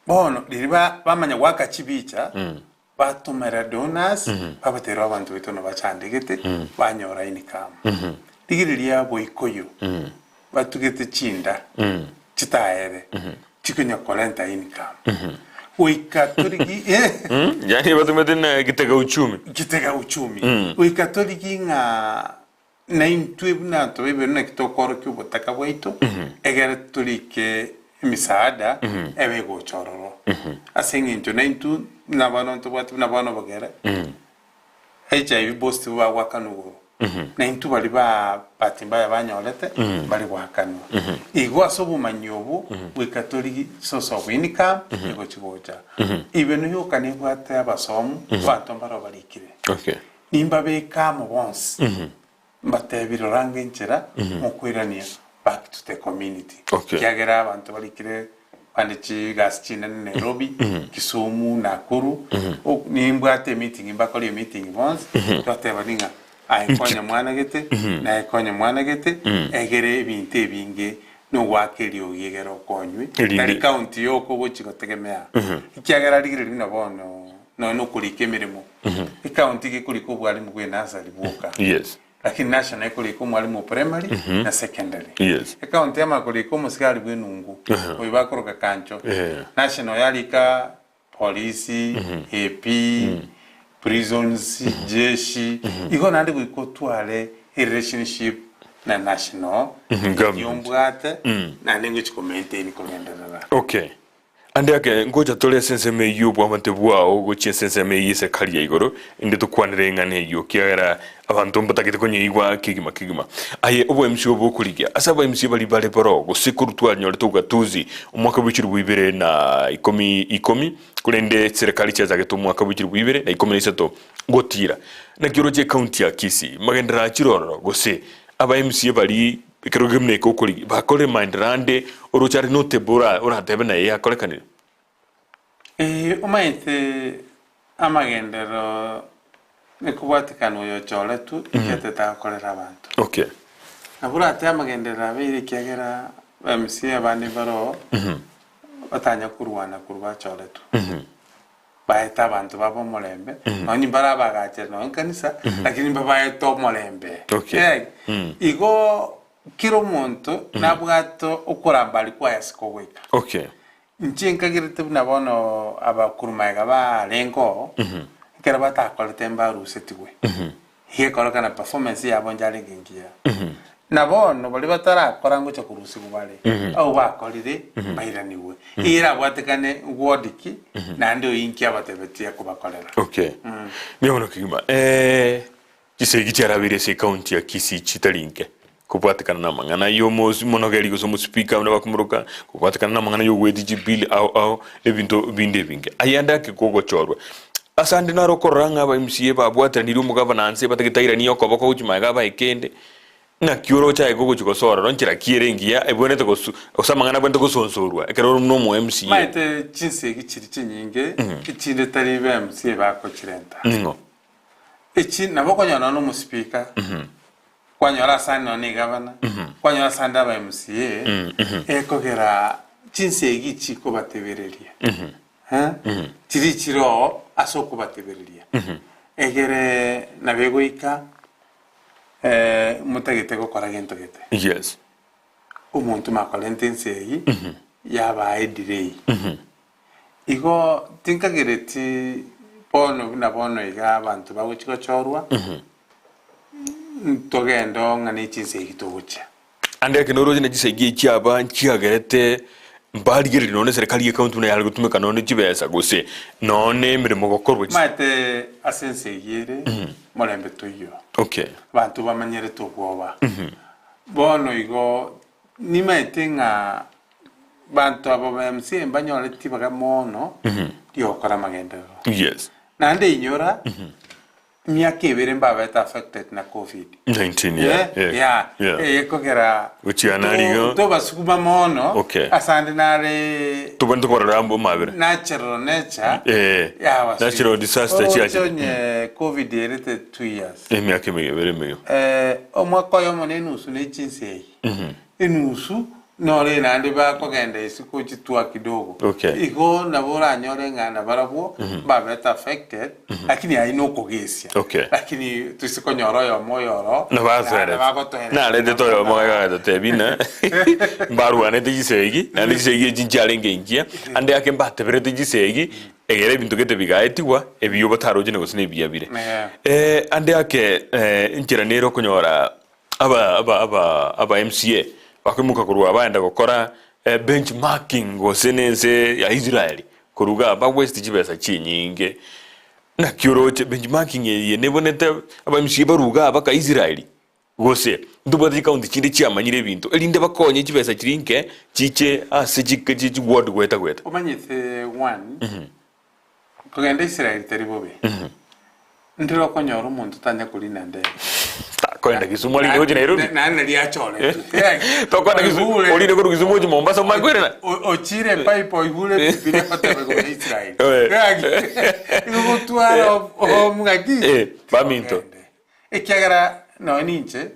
bono diriba bamanya waka chibicha batumera donors babatero abantu bitono bachandegete banyora income digiriria boikoyo batugete chinda chitaere chikunya kolenta income Uikatoliki yani batumete na kitega uchumi uikatoliki nga na intuibu na tobe na kitokoro kyubotaka bwaito egere tulike misaada ebego chororo asengi into na intu na bano to bwatu na bano bagere HIV boost wa wakanugo na intu bali ba patimba ya banyolete bali bwakanwa igwa sobu manyobu wikatoliki soso winika igo chigoja ibeno yo kanibwate abasomu batombaro barikire okay nimba beka mu bonse batebiro range nchera mukwirania back to the community kiagera abantu barikire Pandichi Gaschina Nairobi, Kisumu, Nakuru, nimbwate meeting, imbakoli meeting once, twatebaninga aikonya mwana gete, na aikonya mwana gete, egere binte binge no wakeri oyegero konywe. Tari county yoko bochi gotegemea. Ikiagera ligire bino bono no kulike mirimo. County ke kuliko bwali mugwe nasali buka. Yes. Lakini national kuliko mwalimu primary na secondary. Yes. Account ya kuliko musikali bwenungu. Oyibakoroka kancho. National yalika police, AP, prisons, jeshi. Iko nandi kuliko twale relationship na national. Yombwate na nengi chikomente ni kugenderera. Okay. Ande ake ngoja tole senseme yubu amantebuwa ogo chie senseme yise kali ya igoro inde tukwanire ngane yu kiagera abantu mbatakite konye igwa kigima aye obo MC obo kuligia asaba MC bali bale poro go sikuru twa nyole tuga tuzi umwaka w'ikiru bwibere na ikomi kulende serikali cyaza to umwaka w'ikiru bwibere na ikomi niseto gotira na giroje county ya Kisii magendera kiroro go se aba MC bali ikirogemne ko kuli bakore mindrandi oruchari notebura uratebe na ya kolekanira umaite amagendero nekubwatikano yo choletu iketeta kolera abantu okay naburate amagendero abiri kiagera MC abane baro batanya kurwana kurwa choletu baeta abantu babo molembe noni barabagache no kanisa lakini babaeto molembe okay igo kiro monto nabwato ukurambali kwa yasiko weka okay nchenka girete nabono abakurumaiga ba lengo kera batakola temba rusetiwe hiye koroka na performance yabo njale ngingia nabono bali batara korango cha kurusi kubale au bakolire bairaniwe ira bwatekane wodiki na ndio inki abatebetia kubakolera okay miyono kigima kisegi cyarabire se county ya Kisii chitalinke kupatikana na mangana yo monogeli go somo speaker na bakumuruka kupatikana na mangana yo wedi bill au ebinto binde binge ayanda ke gogo chorwa asande na rokoranga aba MCA babwatira ndiri mu governance batakitaira niyo ko bako uchimaga ba ikende na kyoro cha gogo chikosora ronchira kierengia ebonete go osamangana bwente go sonsorwa ekero no mu MCA maite chinse gichiri chinyinge kichinde tari ba MCA bako chirenta ngo echi naboko nyana no mu speaker kwanyora sana ni governor kwanyora sanda ba MCA ekogera chinse gichiko batebereria chirichiro asoko batebereria egere nabegoika mutagete ko kora gento gete yes umuntu makolente nsegi yaba delay igo tinkagereti pono na bono iga abantu baguchiko chorwa togendo ngani chinse gitogucha ande kenoroje na chisegi cyaba nchiagerete mbarigeri none serikali account na yalgo tumeka none chibesa gose none mirimo gokorwa mate asense yere molembe toyo okay bantu bamanyere to gwoba bono igo ni maitenga bantu abo MC mbanyole tibaga mono yokora magendero yes nande inyora miaka ibere mbabeta affected na COVID-19 kogera uchianarigo to basukuma mono okay asande nare tubando korambo mabere natural nature natural disaster chiachi COVID erete 2 years miaka ibere meyo omwaka yo monenu sune chinse inusu nore nande ba kogenda isiku chitwa kidogo igo nabora nyore ngana barabo babeta affected lakini haino kogesia lakini tusikonyoro yo moyoro na bazere na le to yo moyo ga tebina baru ane tijisegi na tijisegi jinjale ngengia ande ake mbate bere tijisegi egere bintu gete bigaetiwa ebiyo bataroje ne gusine biyabire ande ake injira nero konyora aba MCA bakimuka kuruwa baenda gukora benchmarking gosenense ya Israeli kuruga ba West jibesa chinyinge na kioroche benchmarking ye nebonete abamshiba ruga abaka Israeli gose ndubati county chinde chiamanyire bintu elinde bakonye chibesa chirinke chiche ase chike word gweta omanyite one kugenda Israeli teribobe ndiro konyora umuntu tanya kulina ndebe kwenda Kisumu ali ngoje Nairobi nani liachole to kwenda Kisumu oli ngo Kisumu je Mombasa magwera ochire pipe oibule bibire patebe go Israeli ngo tuara o mugagi baminto ekiagara no ninche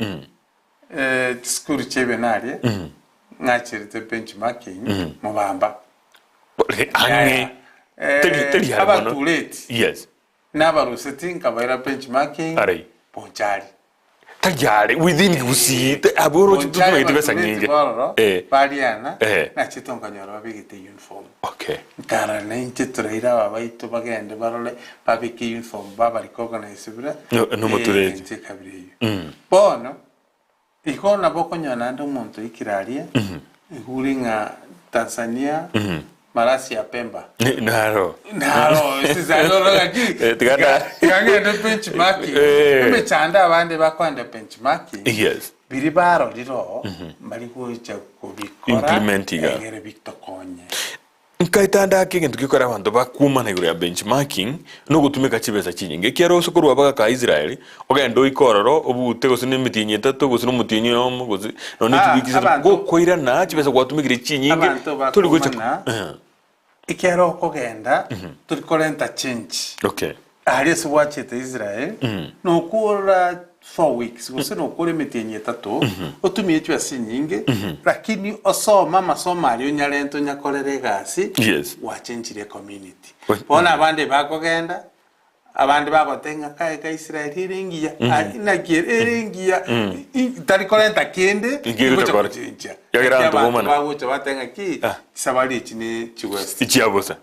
skuru chebe narie ngachirite benchmarking mubamba ange teli harmono yes n'abaruseti nkabaira benchmarking ari ponchari tajare within gusite aboro tutume tibesa nyinge bariana na chitonganyoro babigite uniform okay kara nenge turira babaito bagende barole babike uniform baba recognize bira no motureje kabiri bono ikona bokonyana ndo muntu ikiraria ihuringa Tanzania Malaysia Pemba naro sizaloro gaki ngagenda benchmarking mechanda abandi bakwanda benchmarking yes biri baro liro bali kuja kubikora implementiga ngere bitokonye nkaitanda kintu gikora abantu bakuma na iguru ya benchmarking no gutumika chibesa chinyinge kiaro sokuru abaga ka Israeli ogendo ikororo obute gusine mitinye tatu gusine mutinye omo gusi none tubikisa go koira na chibesa kwatumikire chinyinge tuli gucha ikiaro kugenda tuli kolenta change okay ali swachite Israel no kura 4 weeks gusine okore mitinye tatu otumie chwa sinyinge lakini osoma masomo ali onyalento nyakorere gasi yes wachenjire community bona abandi bakogenda abandi bagotenga ka Israel iringia na iringia tari kolenta kende ngocha yagira ndo bomana bagocha batenga ki sabali chine chiwest ichiabosa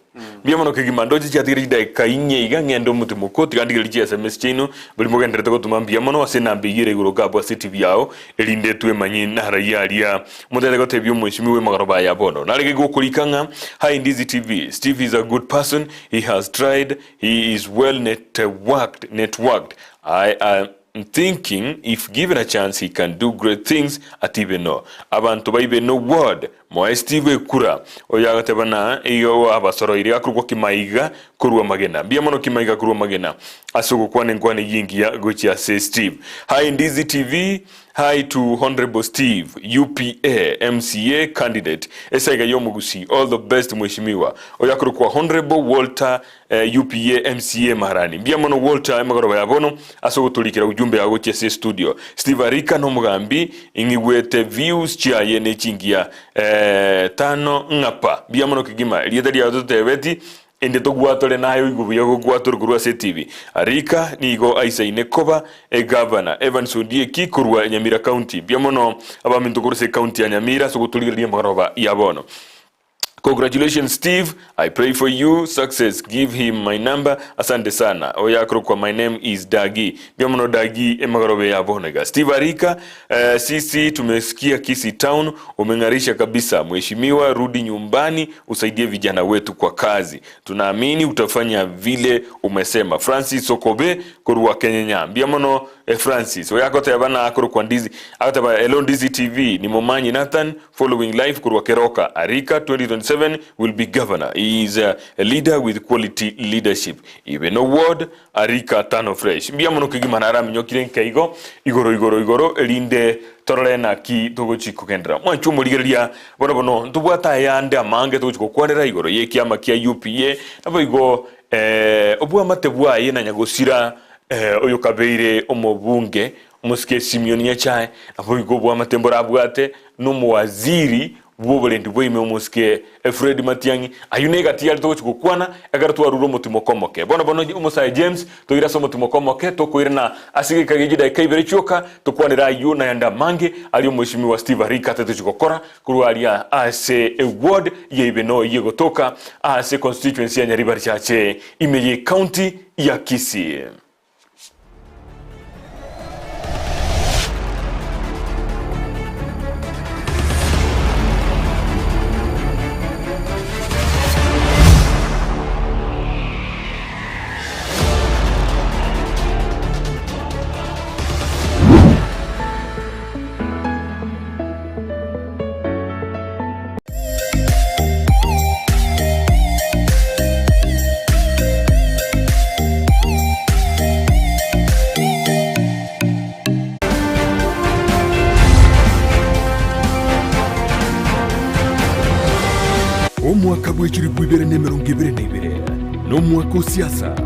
biamono kigimando chiatiri dai kainye iga ngendo mutimo koti kandi gili SMS chino buli mogendere to tumambia mono asena mbiyire guruka bwa city byao elinde tuwe manyi na rayalia mutele gote byo mwishimiwe magaroba ya bono nalege gukurikanga hi Ndizi TV. Steve is a good person. He has tried. He is well networked. I am thinking if given a chance he can do great things at Ibeno. Abantu ba Ibeno word mo Steve Kura oyagatebana iyo abasoro iri akurwa kimaiga kurwa magena biamono kimaiga kurwa magena asugo kwane ngwane yingi ya gochi ya say Steve. Hi Ndizi TV. Hi to Honorable Steve, UPA MCA candidate. Esaiga yomugusi, all the best mweshimiwa. Oyakuru kwa Honorable Walter UPA MCA Maharani. Biamono Walter emagoroba yabono aso tulikira ujumbe ya gochi studio. Steve Arika no mugambi ingiwete views chia yene chingia tano ngapa. Biamono kigima liedari ya dote weti ende to gwatore nayo igubuye go gwatore kurwa TV. Arika nigo Aisa Inekoba governor Evans Odieki kurwa Nyamira County. Biamono abaminto kurse county ya Nyamira so gutulira magaroba yabono. Congratulations Steve, I pray for you success. Give him my number. Asante sana. Oyakro kwa my name is Dagi. Biamono Dagi emagarobe ya bonega. Steve Arika, sisi tumesikia Kisii Town umengarisha kabisa. Mheshimiwa rudi nyumbani usaidie vijana wetu kwa kazi. Tunaamini utafanya vile umesema. Francis Okobe kurwa Kenya. Biamono Francis. Oyakota yabana akuru kwa Ndizi. Akota ba Hello Ndizi TV ni Momanyi Nathan following live kurwa Keroka. Arika 2027 will be governor. He is a leader with quality leadership. Even a word Arika tano fresh. Biamono kigimanara minyokire nkaigo igoro elinde torolena ki togochiko kendra. Mwanchu muligeria bono ntubwata yande amange togochiko kwanera igoro yeki amakia UPA abo igo obwa matebwa ye na nyagosira oyo kabeire omobunge musike Simeon Nyachae abo igo bwa matembora abwate no muwaziri bwobolendi bwime umuske Fred Matiangi ayunega tiyali to chukukwana agaratu aruro mutimo komoke bono umusaye James to ira so mutimo komoke to koirna asige kagijida kaibere choka to kwanira yuna yanda mange ali mheshimiwa Steve Arika teto chukokora kurualia ase award yebeno yegotoka ase constituency ya Nyaribari chache imeye county ya Kisii. mwaka bw'ekiri bw'ibere n'emirongo ibere n'ibere n'omwaka siasa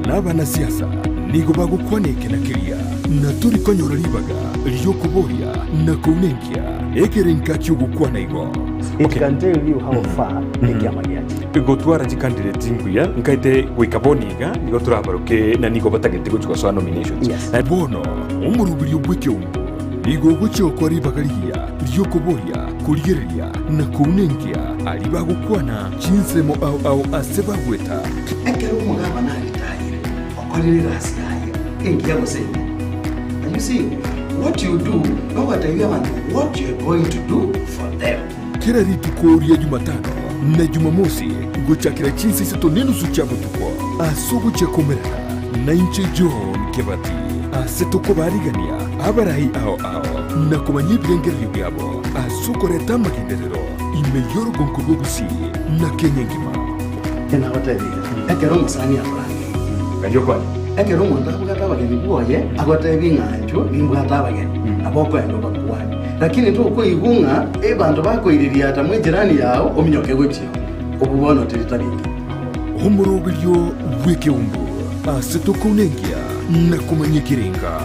n'abana siasa nigo bagukwanike na kiria na turi konyora libaga lyokuboya na kunenkia ekerenka cy'ugukwana igo. It can tell you how far ekiama giachi gotwara candidate nguya nkaite gwikaboniga nigo turabaruke na nigo batagete guchwa so nominations. Bono umurubiri ubw'ekyombo nigo gucyokwa libaga liya lyokuboya kuligereria na kunenkia ali bagukwana chinsemo au aseba gweta ekero umugaba nalitayire okolere rasikaye engiago sene. And you see what you do no what you want what you are going to do for them. Kila rituko ya Jumatano na Jumamosi guchakira chinsi sato nenusu chabo tukwa asugu chakomerera na inche John Kebati asetoko barigania abarahi ao na kumanyi byengeri byabo asukoreta makinderero imeyoro gonkugo gusi na Kenya ngima Tena watebira ekero musani afrangi kanyo kwani ekero mwanda bugata bageni bwoye agote binganjo bimbwata bageni aboko endo bakwani lakini tu uko igunga bantu bakoiriria ata mwe jirani yao ominyoke gutyo obubono tiritariki umurobiryo bw'ekyombo asetoko nengia na kumanyikirenga.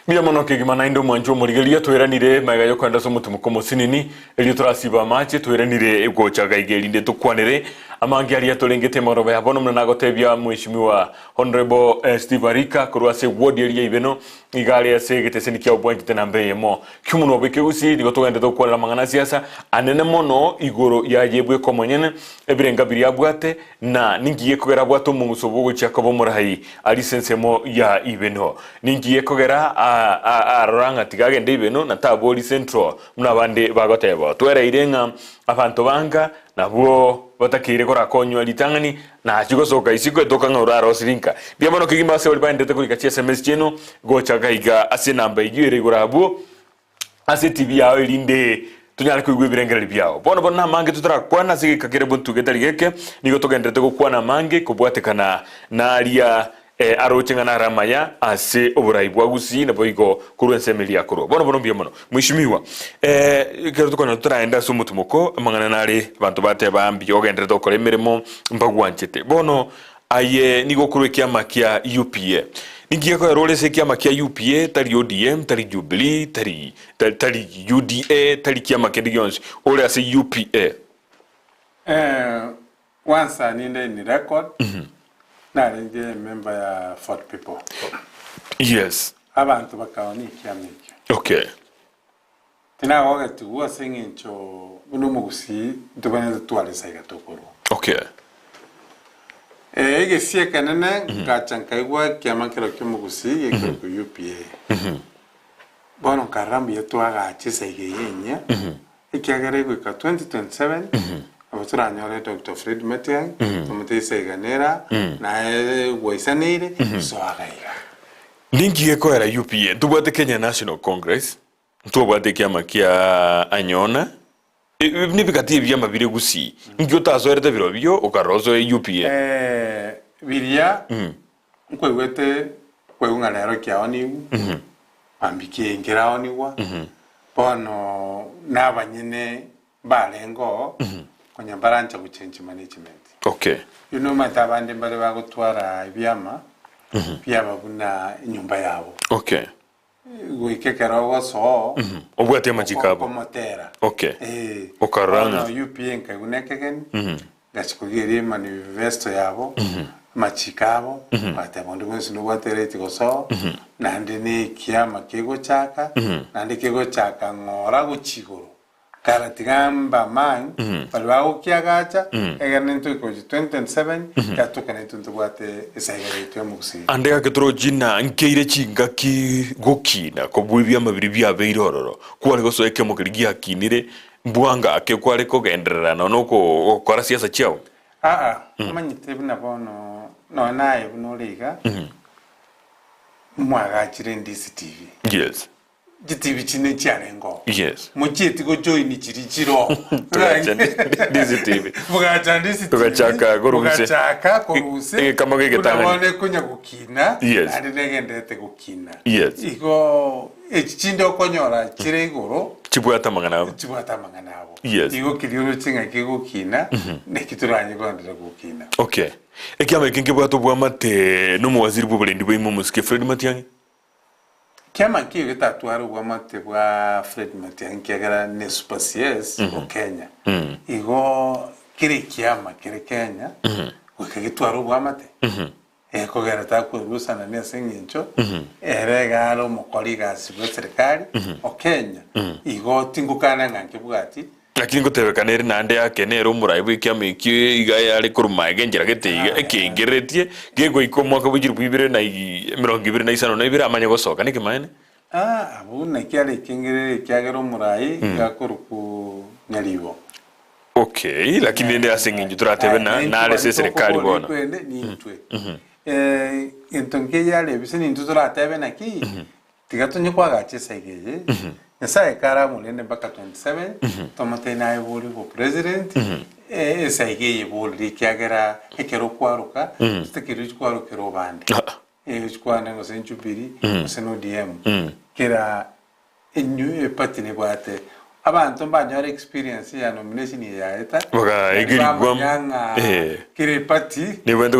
Bia mono kigimana indo mwanjo murigeria tweranire mega yo kwenda so mutumu ko sinini elio turasiba mache tweranire egocha gaigerinde tukwanire amangi ari atolengete moroba ya bono mna gotebia mwishimiwa honorable Steve Arika kurwase ward area ibeno igari ase geteseni kya obwanji tenambe mo kyumuno bikegusi digotogende tokwala mangana siasa anene mono igoro ya yebwe komonyene ebirenga biri abwate na ningiye kogera bwato mu musobogo cyakabo murahi ari sensemo ya ibeno ningiye kogera aranga tigagende ibeno na taboli central muna bande bagotebo twera irenga abantu banga nabwo batakire kora konywa litangani na chigosoka isiko etoka ngoraro sirinka bia mono kigima se oli bandete kuri kachi SMS cheno gocha gaiga ase namba igire gorabo ase TV yawe linde tunyara kuigwe birengera byao bono na mange tutara kwana sigi kakire buntu getari geke nigo togendete ko kwana mange kubwatekana na aria arochenga na ramaya ase oburai bwagusi na boigo kuruensemeli yakoro bono bia mono mwishimiwa kero tukona turaenda so mutumoko mangana nari bantu bate bambi ogendere dokore emirimo mbagwanchete bono aye nigo kurukia makia UPA nigiye ko role se kia makia UPA tari ODM tari Jubilee tari UDA tari kia makia dions ole ase UPA once ni record na ndi member ya Fort People. Yes. Abantu bakaoni kiamiki. Okay. Tina waga tuwa singincho buno mugusi tubane twale saiga tokoro. Okay. Ege sie kanana ngachankaigwa kiamakero kyomugusi yeko ku UPA. Bono karambi yetu aga chisege yenya. Ikiagare kwa 2027. Abatura nyore Dr. Fred Matiang, tumutese ganera na woisanire so agaiga. Linki yeko era UPA, tubate Kenya National Congress, tubate kiama kia anyona. Nibikati byama bire gusi. Ngyo tazo erete biro byo okarozo UPA. Biria nkwe wete kwe ungalero kia oni. Ambiki ngira oni wa. Bono nabanyene balengo. Kwenye barancha ku change management. Okay. You know matabande mbale bagutwara ibyama. Byaba buna inyumba yabo. Okay. Wikekera waso. Obwate majikabo. Komotera. Okay. Okaranga. No UPA nkagunekegen. Gachikugiri manifesto yabo. Machikabo. Bate bondo bose no bwatere tikoso. Nande ni kiama kego chaka. Nande kego chaka ngora guchigoro. kara tigamba man balwa kiagacha eganento ko 2027 katukana tuntu bwate esayere tyo musi ande aketro jina nkeire chinga ki gokina ko bwibia mabiri bya beirororo kwale go soeke mukirigia kinire mbwanga ake kwale ko genderera no ko kora siasa chao manyite bina bono no nae buno liga mwaga chire ndisi TV yes GTV chine charengo yes mucheti go join chiri chiro ndisi TV mugacha ndisi TV tugachaka goruse mugachaka koruse kama geketanga unabone kunya gukina yes andi negendete gukina yes iko echichinde okonyora chire igoro chibwata mangana abo yes igo kiriyo chinga kigukina nekituranye kwandira gukina okay ekiama kinge bwato bwamate no muwaziri bw'uburendi bw'imo musike Fred Matiang'i kiama kiyo gitatwara bwamate bwa Fred Matiang'i kiagara ne Supercies o Kenya igo kiri kiama kiri Kenya ukagitwara bwamate kogera takurusana nese ngincho eregalo mukoriga sibwe serikali o Kenya igo tingukana nganke bwati lakini ngotebekanere nande yake nero murai bw'ikiama iki iga yari kuruma gengira gete ekingeretie gego iko mwaka bw'igiri bw'ibire na 2025 na ibire amanye gosoka niki mane abuna kyale kingere kyagero murai gakuruku nyalibo okay lakini nde asenginju turatebe na ale serikali bona kwende nintwe entonke yale bisini turatebe naki tigatonye kwagache saigeye Nasa ekara mulende baka 27 tomate na ibuli bo president saigeye boli kyagera ekero kwaruka stekiro kwaruka robande chikwana ngo senchubiri seno DM kera enyu patine bwate abantu mbanyore experience ya nomination ya eta baga igiri gwam kire pati ni wende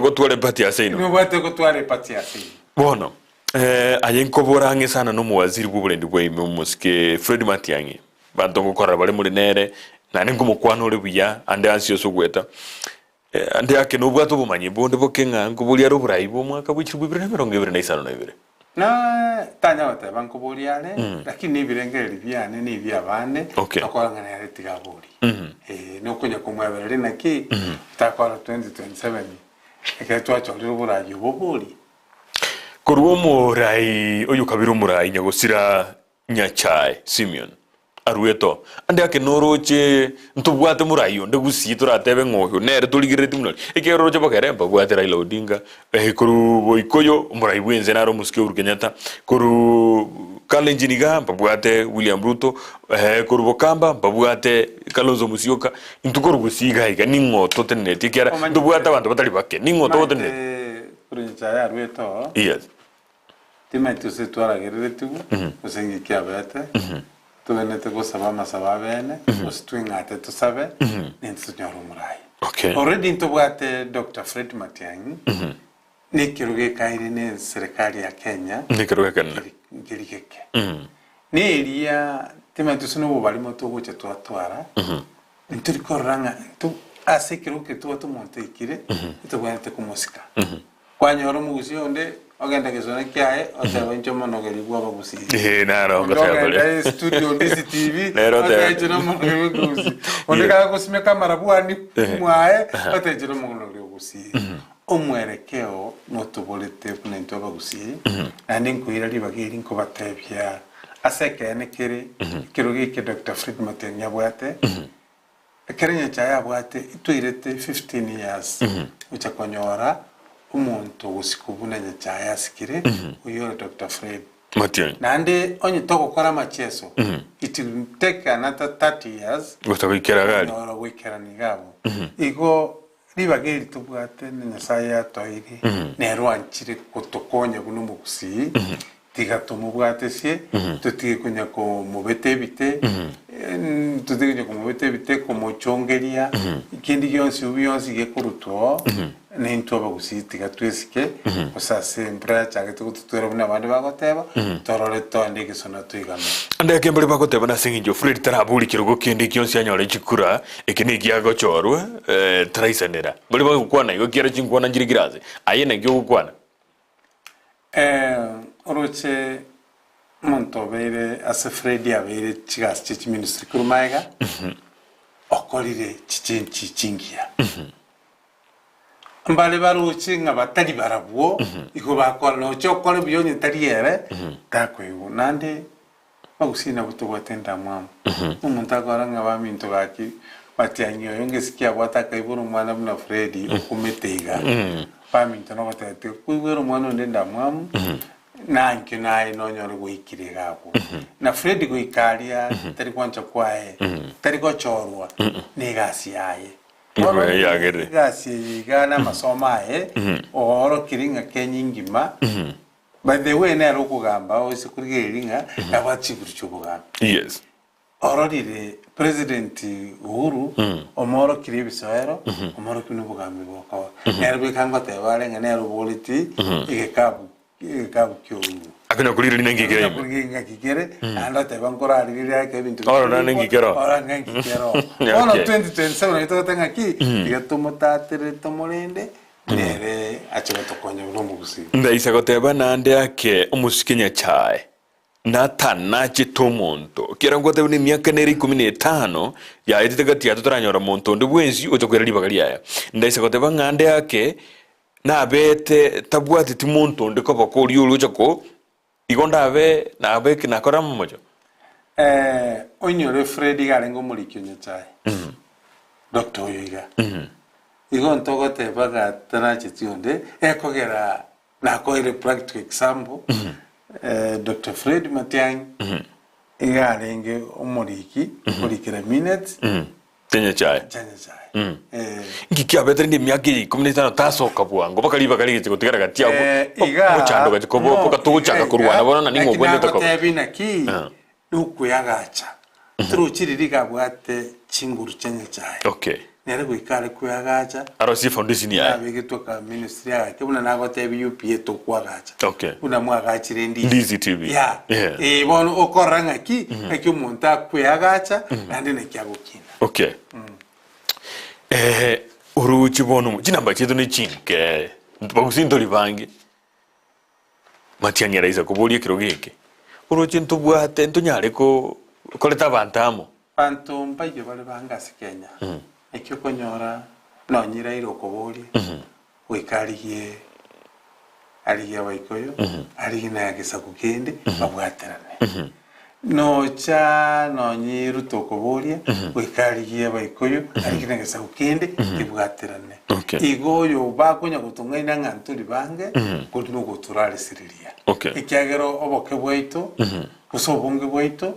ko twara pati aseino ni wende ko twara pati aseino bono ayenko borange sana no muwaziri bw'uburendi bw'imo musike Fred Matiang'i bantongo korra bale muri nere nane ngumukwano uri buya ande ansio sugweta ande yake no bwato bumanyi bonde bokenga ngubuli ari burayi bo mwaka bw'ikirwa 2025 na tanya wata banko boliale lakini ibirengere byane ni byabane akorangana ya letiga boli no kunya kumwabere naki takora 2027 ekatwa chondiro burayi bo boli Koruo murai oyu kabiru murai nyagosira Nyachae Simeon arueto ande ake noroche ntubwate murai onde gusitura tebe ngoyo nere tuligireti munali ekero bakere mbagwate Raila Odinga koru boikoyo murai bwenze naro musike Uhuru Kenyatta koru Kalenjiniga mbagwate William Ruto koru Bokamba mbagwate Kalonzo Musyoka ntukoro gusiga iga ningoto teneti kera ndubwata abantu batali bake ningoto teneti kuri Nyachae arueto yes Tima se twara geretu usengi kiabete tuvenete ko masaba bene usitwingate tusabe nintunyoro murai okay already ntubwate Dr. Fred Matiang'i nikiruge kaire ne serikali ya Kenya nikiruge kana ngirikeke ni eria tima tusuno bobali moto goche twatwara nturikoranga tu asekiruke tu montekire tubwate ku musika kwanyoro mugusi onde ogenda kesona kyae otaba nchomo nogeribwa bagusi naro ngotabale studio DCTV otejero monogeri bagusi onde ka kusime kamera bwani mwae otejero monogeri bagusi omwerekeo notubolete kunento bagusi nandi nkuira libagiri nko batebya asekene kiri kirugi ke Dr. Fred Matiang'i abwate Kenya chaya abwate itwirete 15 years uchakonyora umuntu gusikubuna Nyachae sikire uyo Dr. Fred Matiang'i nande onye tokokora macheso it will take another 30 years gutawikera gali ora wikera nigabo igo libageri tubwate Nyasaye atoiri nerwanchire kutokonya buno mugusi tigatuma bwate sie tutige kunya ko mubete bite tutige kunya ko mubete bite ko mochongeria ikindi yonsi ubiyonsi gekurutwo n'intu abagusitiga twisike usase mbra cyage tukutwera buna abandi bagoteba torore tonde gisona twigana ande kembere bagoteba na singinjo Fred tarabuli kirugo kindi kyonsi anyore chikura ekinigi yagochorwe traisanera bali bagukwana igo kiera chinkwana njirigiraze ayene gyo gukwana oroche monto bere ase Freddy abere chigas chichi ministry kurumaiga okolire chichenchi chingia mbale baruchi nga batari barabuo iko bakora no chokole byonye tariere takwewu nande bagusina butubotenda mwamu umuntu akora nga baminto gaki batianyo yongesikia bwataka iburu mwana muna Freddy okumetega baminto no batete kuiburu mwana ndenda mwamu nanke naye nonyore gwikire gabo na Freddy gwikaria tari kwancha kwae tari gochorwa ni gasi yaye gasi gana masoma oro kiringa kenyingima by the way na rokugamba ose kurigiringa abachiburu chobugamba yes ororire president Uhuru omoro kiribisoero omoro kinubugambi boko nerwe kangwa tebarenga nero boliti igekabu kyo akina kuliri nengigere kuringa kigere anda tebankora alirira ke bintu ora nengigero ora nengigero ono 2027 itotenga ki igatomotatere tomorende nere achotokonya unomugusi ndaisa goteba nande yake umusikinya chae natana chitomonto kera ngote ni myaka neri 15 ya etegati atutaranyora monto ndubwenzi ochokwera libagari aya ndaisa goteba ngande yake na bete tabwati timonto ndiko bakori uluchako igonda abe na abe kinakora mmojo onyore Freddy garengo mulikyo nyachae Dr. Oyiga igon togote baga tanache tionde ekogera na koire practical example Dr. Fred Matiang'i igarenge umuriki kurikira minutes tenya chai ngiki abetri ndi myaki community tasoka bwango bakali bakali gutigara gatia muchando gatikobo poka tuguchaka kurwana bona ningo gwende tako tebina ki ukuyagacha turuchiririga bwate chinguru chenye chai okay nere gwikare kuyagacha arosi foundation ya abigitoka ministry ya kebuna nago tebi UPA to kwagacha okay una mwagachire ndi DZTV ya bono okoranga ki eki umuntu akuyagacha nandi nekyagukina okay uruchi bono chinamba chetu ni chinke bagusinto libange Matiang'i raisa kubulia kirogeke uruchi ntubwate ntunyare ko koleta bantamo bantu mbaye bale bangasi Kenya ekyo konyora nonyira iro koboli wikariye aliya waikoyo alina yakisa kugende babwaterane nocha nonyiru tokobolia wikariye waikoyo alina yakisa kugende ibwaterane igoyo bakonya gutungaina nganturi bange kuduno guturale siriria ikyagero oboke bwaito kusobonge bwaito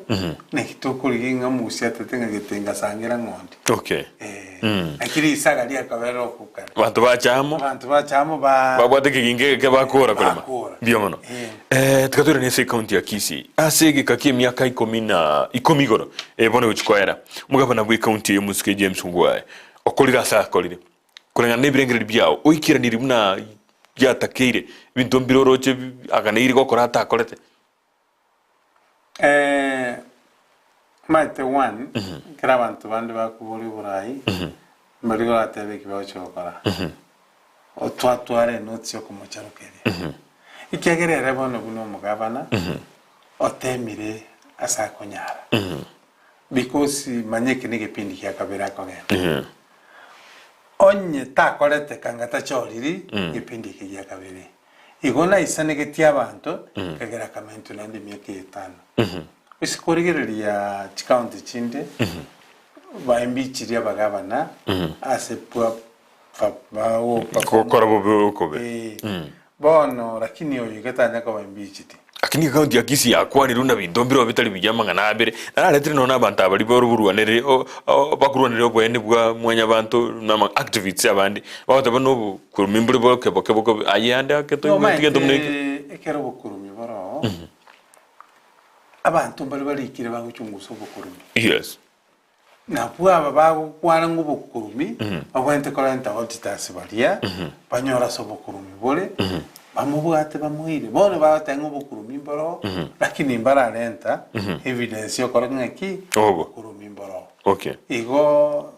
nekitokuriginga musia tetenga gitenga sangira ngondi akiri isaga lia kabero kukana bantu bachamo babwate kiginge ke bakora kulema bio mono tikatura nese county ya Kisii asege kakie miaka 10 goro bone uchikwera mugabana bwi county ya Musike James Ngwae okolira sa kolire kulenga nebirengere byao oikira niri muna yatakeire bintu mbiroroche aganiri gokora atakolete Mate one, karabantu bandi bakuburi burayi, mbarigo atebe kibaho cyokora. Otwatware notsi yo kumucyarukere. Ikiagerere bono buno mugabana, otemire asakonyara. Because manyeke nigepindi kya kabera kogenda. Onye takolete kangata choriri, gepindi kya kabere. Igona isane getia abantu, kagera kamentu nande mieke 5. Isikorigereria county chinde baimbichiria bagabana asepwa bao kokora bobe bono lakini oyigatanya ko baimbichiti akini county ya Kisii yakwani runa bindombiro bitali bijamanga na abere naretri nona abantu abali boruburuanere bakuruanere obwene bwa mwanya abantu na activities abandi bato bano kurumimbure boke ayande aketo ngende mneke ekero bokurumi boro abantu bali kire baguchunguso bokurumi yes na bwaba bagukwana ngubukurumi abwente kolenta auditors balia banyora so bokurumi bole bamubwate bamuhire bone batenga ubukurumi mboro lakini mbara lenta evidence yo koranga ki bokurumi mboro okay igo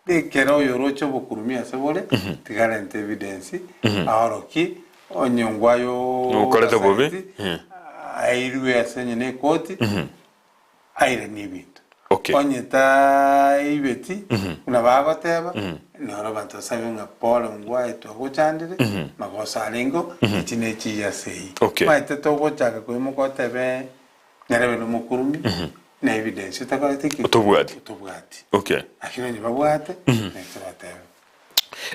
de kero yorocho bokurumi asebole tigarente evidence ahoroki onyongwayo ukoleta bobe airwe asenye ne koti aire ni bintu onyeta ibeti una bagoteba noro bantu sabe nga polo ngwa eto guchandire magosa alengo itine chi ya sei maite to gochaka ko mukotebe narebe no mukurumi na evidence takaleti utobwati akino ni babwate nektratebe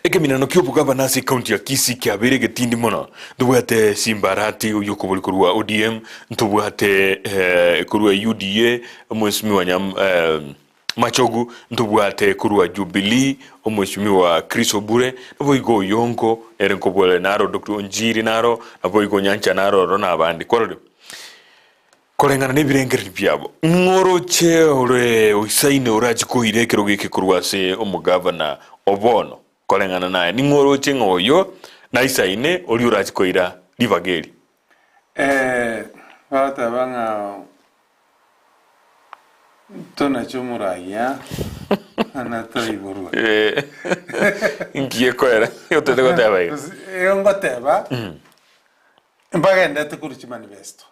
Ekemina no kiobuka banasi county ya Kisii kiabere getindi mona ndubwate Simbarati uyokoboli kurwa ODM ndubwate kurwa UDA omwesimi wa Machogu ndubwate kurwa Jubilee omwesimi wa Chris Obure nabo Yongo erenkobole naro Dr. Onjiri naro nabo Nyancha naro rona abandi kolengana nebirengeri byabo ngoroche ore usaine oraji ko irekero gike kurwa se omugavana Obono kolengana naye ni ngoroche ngoyo na isaine oli uraji koira livageri bata banga tona chumuraya anata iburwa ingie koera yotete goteba ngoteba mbagenda tukuruchi manifesto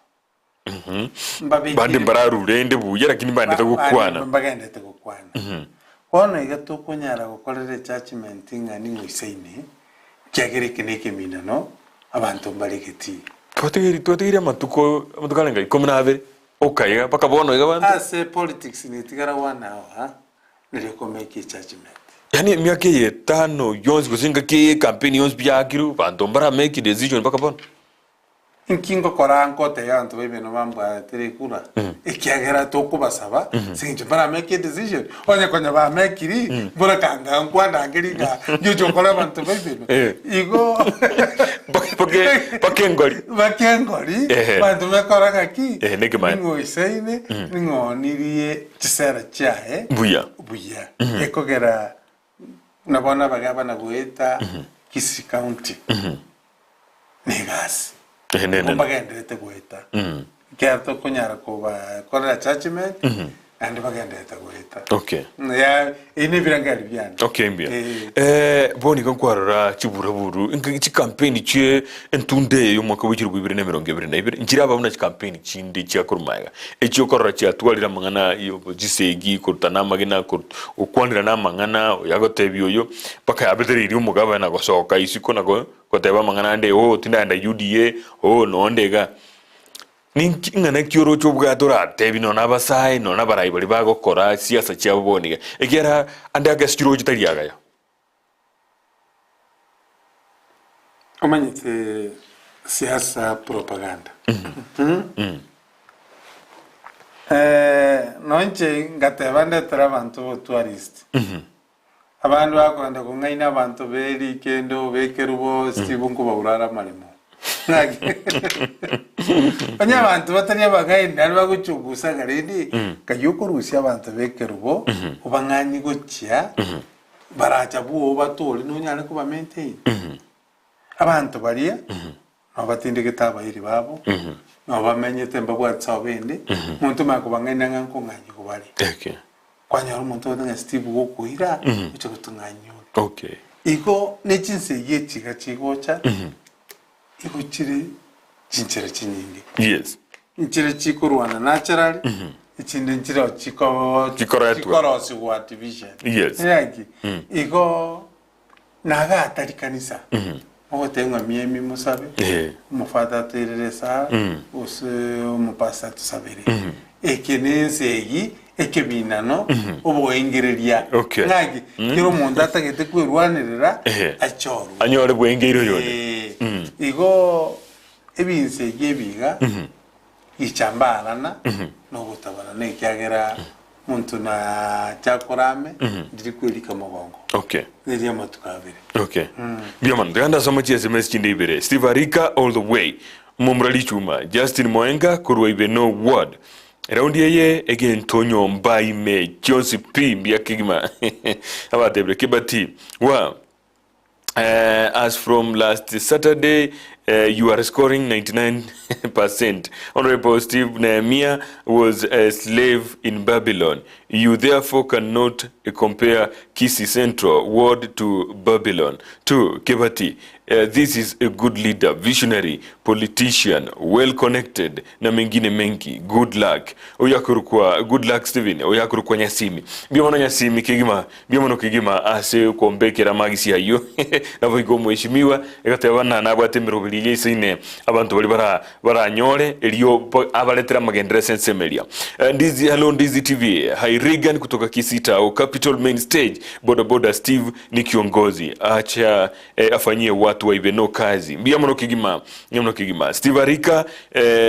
bande mbararure ende buye lakini bande tugukwana mbagenda tugukwana Kono igato kunyara gukorere judgment ngani ngwisaine kyagere kineke minano abantu mbaregeti twategire amatukalenga 12 okaiga paka bono igabandi ase politics ni tigara wana ha nire komeki judgment yani miaka ye 5 yonzi kuzinga ke campaign yonzi byakiru bantu mbara make decision paka bono inkingo koranko te yanto bebe no bamba terekura ikiagera toko basaba sinje para make a decision onye konya ba make ri bora kanga nkwanda ngiriga nyojo kola bantu bebe igo bakengori bantu mekora kaki ngo isaine ngo nirie chisera chae buya ekogera nabona bagaba na gueta Kisii County negas bagenda tegueta kerto kunyara kuba kora judgment and bagenda tegueta ya ini birangali byana mbia boni konkwarara chiburaburu ingi campaign chie entunde yo mwaka w'ikiri 2022 njira babona chi campaign chindi chia kurumaiga echo korra chia twalira mangana yo jisegi kurtana magina okwandira na mangana yagotebyo yo paka yabetere iri umugaba na gosoka isiko nako koteba mangana nde tinda UDA nondega ngana kioro chobwatora tebi no nabasai no nabarai bali bagokora siasa cyabo boniga egera ande agashiro gitariyaga ya omanyite siasa propaganda nonche ngatebande trabantu tourist abantu bakwanda kungaina abantu beri kendo bekerubo Steve Nkuba urara malimo Banya abantu batanya bagaenda ari bagucugusa garindi kayuko rusi abantu bekerubo ubanganyi gochya baracha buo batoli no nyane kuba maintain abantu bariya no batinde kitaba iri babo no bamenye temba bwatsa bende muntu makubanganya nganko nganyi kubari kwanya umuntu wadanga Steve gokuira ico gutunganyo iko nechinse yechiga chigocha iko chiri chinchira chinyingi nchira chikurwana naturally ichinde nchira chikoro siwa division yaki iko naga atari kanisa ogotenga miemi musabe mufata teresa ose mupasa tusabere ekenensegi ekebinano oboengereria ngaki kiro mundu atagete kwirwanirira achoro anyore bwengero yone igo ebinse gebiga ichambalana no gutabana nekyagera muntu na chakorame ndiri kwelika mugongo niri amatukabere biaman ndanda somachi SMS chinde ibere Steve Arika all the way mumrali chuma Justin Moenga kurwa ibeno ward Raundi yeye again Tonyo Mbaime Josie P Mbiakigima abatebre kibati as from last Saturday you are scoring 99%. Honorable Steve Nehemiah was a slave in Babylon. You therefore cannot compare Kisii Central Ward to Babylon. 2. Kibati, this is a good leader, visionary, politician, well-connected, na mengine mengi. Good luck. Oyakurukwa, good luck Steven. Oyakurukwa Nyasimi. Biamono Nyasimi kigima, biamono kigima ase kuombekera magisi hayo. Navo igo mheshimiwa, egatewana nabwate mirobili isine abantu bali baranyore eliyo abaletera magendera sensemelia. Ndizi hello Ndizi TV. Hai Regan kutoka Kisita au Capital Main Stage. Boda Steve ni kiongozi. Acha afanyie watu wa Ibeno kazi. Biamono kigima Steve Arika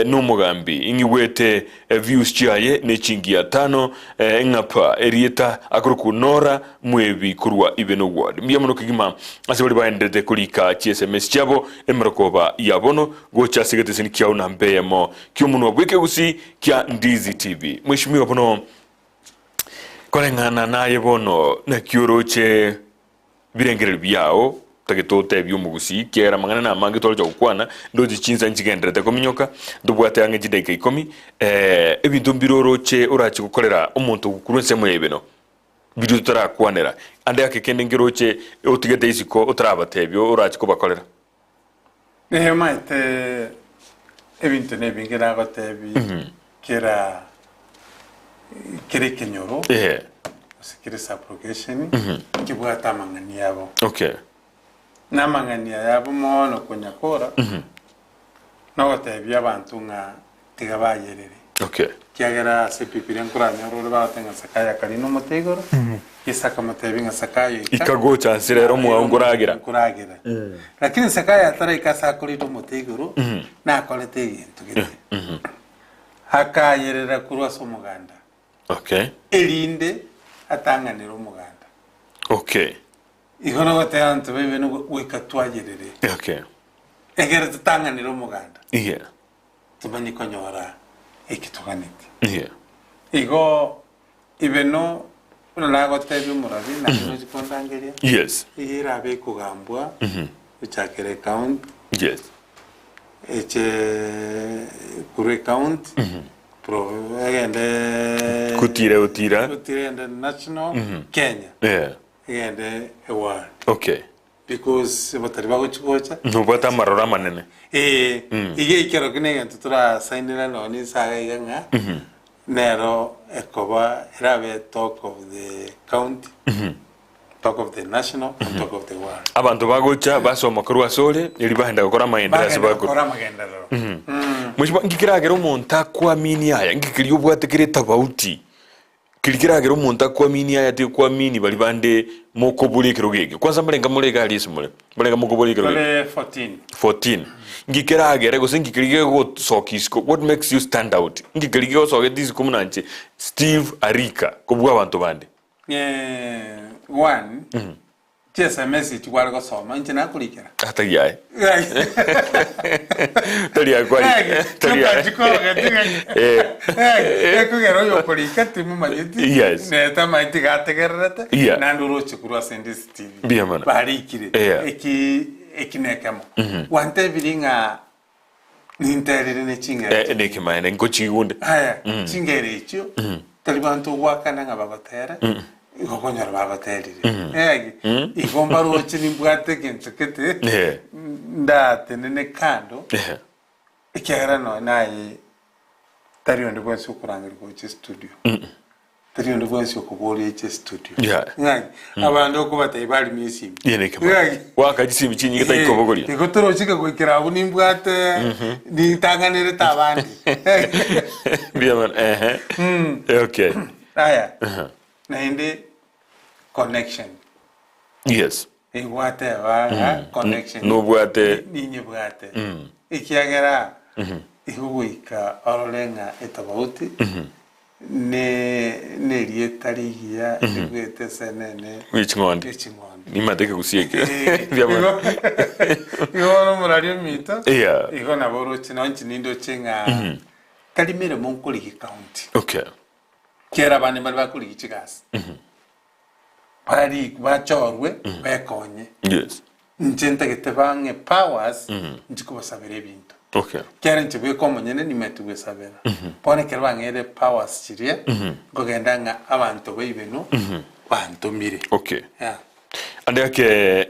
n'umugambi ingiwete views chaye nechingia 5 ngapa erieta akurukunora mwebi kurwa Ibeno ward. Biamono kigima asibali baendete kulika SMS chabo emrokoba yabono gocha sigatesini kia unambeyemo kiumunwa bweke gusi kia Ndizi TV. Mheshimiwa bono korengana naye bono na kiuroche birengere byao takitote byumugusi kera mangana na mangi tolja ukwana ndoji chinza njigendrete kominyoka ndubwate yange jideka 10 ebintu mbiroroche urachi gukorera umuntu kukurunse mwebeno bidu tarakwanera ande akekende ngiroche otigete isiko utarabatebyo urachi kubakorera maite ebintu nebingira batebi kera kere kenyoro sikire subrogation kibwata mangani yabo. Okay. Na mangani yabo mono kunyakora no batebi abantu nga tigabayerere. Okay. Kiagera sepipire nkuranya rore batenga sakaya kalino motegoro isaka matebi nga sakaya ikagocha nsirero muanguragira lakini sakaya atara ikasa kolito motegoro na kolete into gite hakayerera kurwa somuganda. Okay. Elinde atanganira umuganda. Okay. Ihono gote antu bebe no wikatwagerere. Okay. Egere tutanganira umuganda. Yeah. Tubani konyora ekituganiti. Yeah. Igo ibeno unago tebi murabi na kino chikondangeria. Yes. Ira be kugambwa. Uchakere count. Yes. Eche kure count. Kutira and national Kenya. Yeah. And a world. Okay. Because bataribago chikocha. No bata marora manene. Ige ikero kine tutura sainira no ni saga iganga. Nero ekoba irabe talk of the county. Talk of the national and talk of the world. Abantu bagocha basoma kurwa sole iri bahenda gukora magendera sibago. Gukora magendera. Mwisho ngikiragera umuntu akwamini aya ngikiri ubwatekere tabauti. Kirikiragera umuntu akwamini aya te kwamini bali bande mokobuli kirogege. Kwanza mulenga mulega alisumule. Mulenga mokobuli kirogege. 14. Ngikiragera go singikirige go sokisko. What makes you stand out? Ngikirige go soke this komunanche Steve Arika kubwa abantu bande. One. Just a message wala go soma nje nakulikira. Hata yae. Talia kwali. Talia. Kugero yo kulika timu majiti. Yes. Neta maiti gategerete. Yeah. Nanduro chikuru Ndizi TV. Bien mana. Barikire. Ekinekamo. Wante bilinga ninterere ne chingere. Nekimane ngochigunde. Aya, chingere icho. Talibantu wakana ngababatera. Igokonyora babaterire. Igomba roche nimbwate kenchekete. Ndate nene kando. Ikiagera no naye tariyo ndibwensi okurangira ko studio. Tariyo ndibwensi okuboli studio. Abantu okubata ibali misi. Yeneke. Wakajisimbi chinyi gitaikobogoria. Igotoro chika kwekera abu nimbwate nitanganire tabandi. Bien man. Okay. Aya. Nainde connection. Yes. Igwate wa connection. No bwate. Ninyi bwate. Ikiagera ihuika orolenga etabauti. Ne rietarigia igwete senene. Wichngondi. Ni mateke kusieke. Igo no murario mito. Yeah. Igo na boro chino nindo chenga. Kalimere monkoli county. Okay. Kera bane bali bakuri kichigasi. Bari bachorwe bekonye. Yes. njenta gitebange powers njiko basabere bintu okay kera nchibwe komo nyene nimetu besabera pone kerbangere powers chirie gogenda nga abantu beibeno bantu mire okay yeah ande yake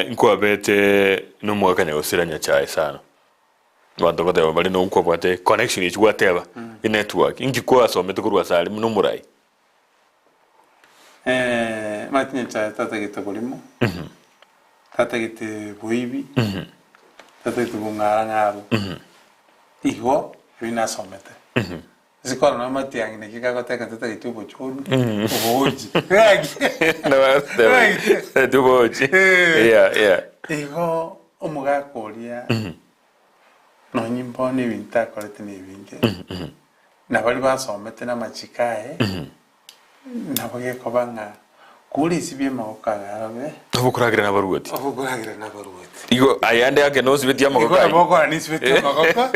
nko abete no mwakanya osiranya chae sana bantu kote bali no nko bwate connection is whatever in network ingi kwa somete kurwa sali no murai matinye chae tata gitabolimo tata gite boibi tata gite bungarangaru iho bina somete zikora no matiangi ne kikagoteka tata gite bochoni oboji no tuboji yeah iho omugakoria no nyimbo ni binta korete ni binge na bali basomete na machikae na bage kobanga kuri sibye maokagarabe obukuragira na baruoti igo ayande yake no sibeti amakoka igo boko ni sibeti amakoka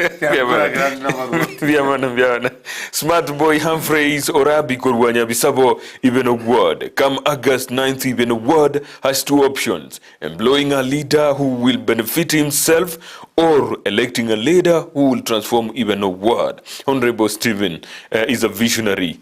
biamana smart boy Humphreys Orabi Korwanya Bisabo even a word come August 9th even a word has two options: employing a leader who will benefit himself or electing a leader who will transform even a word. Honorable Stephen is a visionary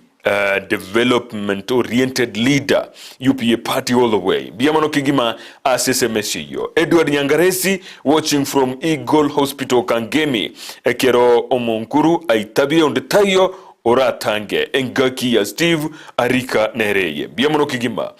development-oriented leader, UPA party all the way. Biamano Kigima SSMS yo. Edward Nyangaresi watching from Eagle Hospital Kangemi. Ekero Omonkuru Aitabie on the tayo Oratange Engaki ya Steve Arika Nereye. Biamano Kigima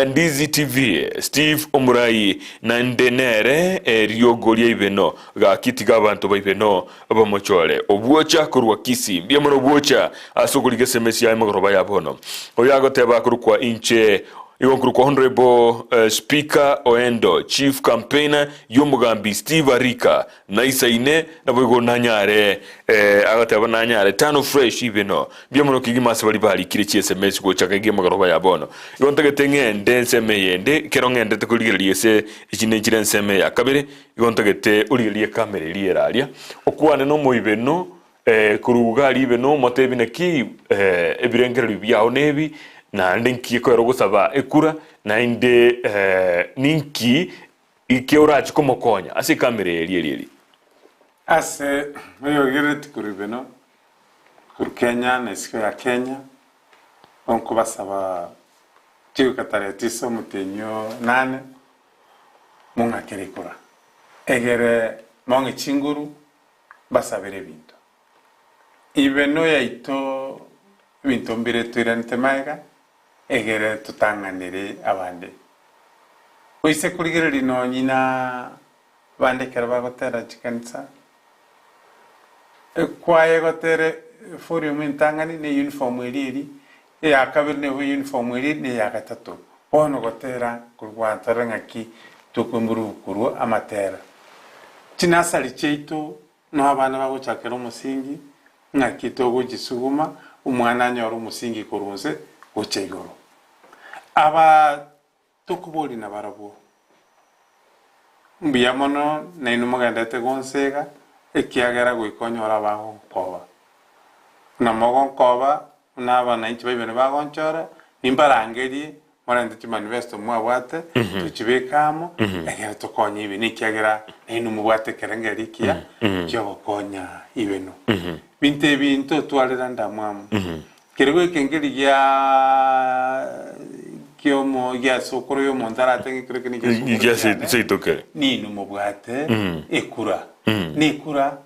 Ndizi TV Steve Omurai Nandenere Rio Golia Iveno ga kiti gabantu baibeno abamochole obuocha kurwa kisi biamano obuocha asokulige semesi ya magoroba yabono oyago teba kurukwa inche iwonkuru Honorable Speaker Oendo Chief Campaigner Yomugambi Steve Arika naisaine na boigo nanyare agateba nanyare tano fresh ibeno biamano Kigima sabali bali kire chi SMS go chaka ge magoroba yabono igontage tengende nsemeyende kerongende tekuligiriye se ikine nseme ya kabiri igontage te uligiriye kamera ilieralia okwane no moibeno kuruga libeno motebine ki ebirengero byaho nebi na ndinki ko rogusaba ekura na inde ninki ikeurachi komokonya ase kamera ilieri ase meyo gireti kuribeno kur Kenya na isiko ya Kenya onko basaba tiyo kataretiso mutenyo 8 munga kerekura egere monge chinguru basabere bintu ibeno ya ito bintu mbire tuirante maiga egere tutanganire abande oise kurigere lino nyina bande keraba gotera chikanisa kwaye gotere forium intangani ne uniform eliri ya kabiri ne uniform eliri ne ya gatatu ono gotera kurwantara ngaki tukumuru kuru amatera chinasali cheito no abana bagochakera umusingi ngaki togo gisuguma umwana nyoro umusingi kurunze gochegoro aba tukuboli na barabo mbiyamono na inumaganda te gonsega ekiagera gwikonyora bago koba na mogon koba na abana inchi baibene bagonchora nimbarangeri mwana nditi manifesto mwabwate tuchibekamo egera tokonye ibi nikiagera inumubwate kerengeri kia cyo konya ibeno binte bintu twalera ndamwamu kirego kengeri ya kiomo ya sokoro yo montara tengi kirego ni ya se toke ni numubwate ekura ni kura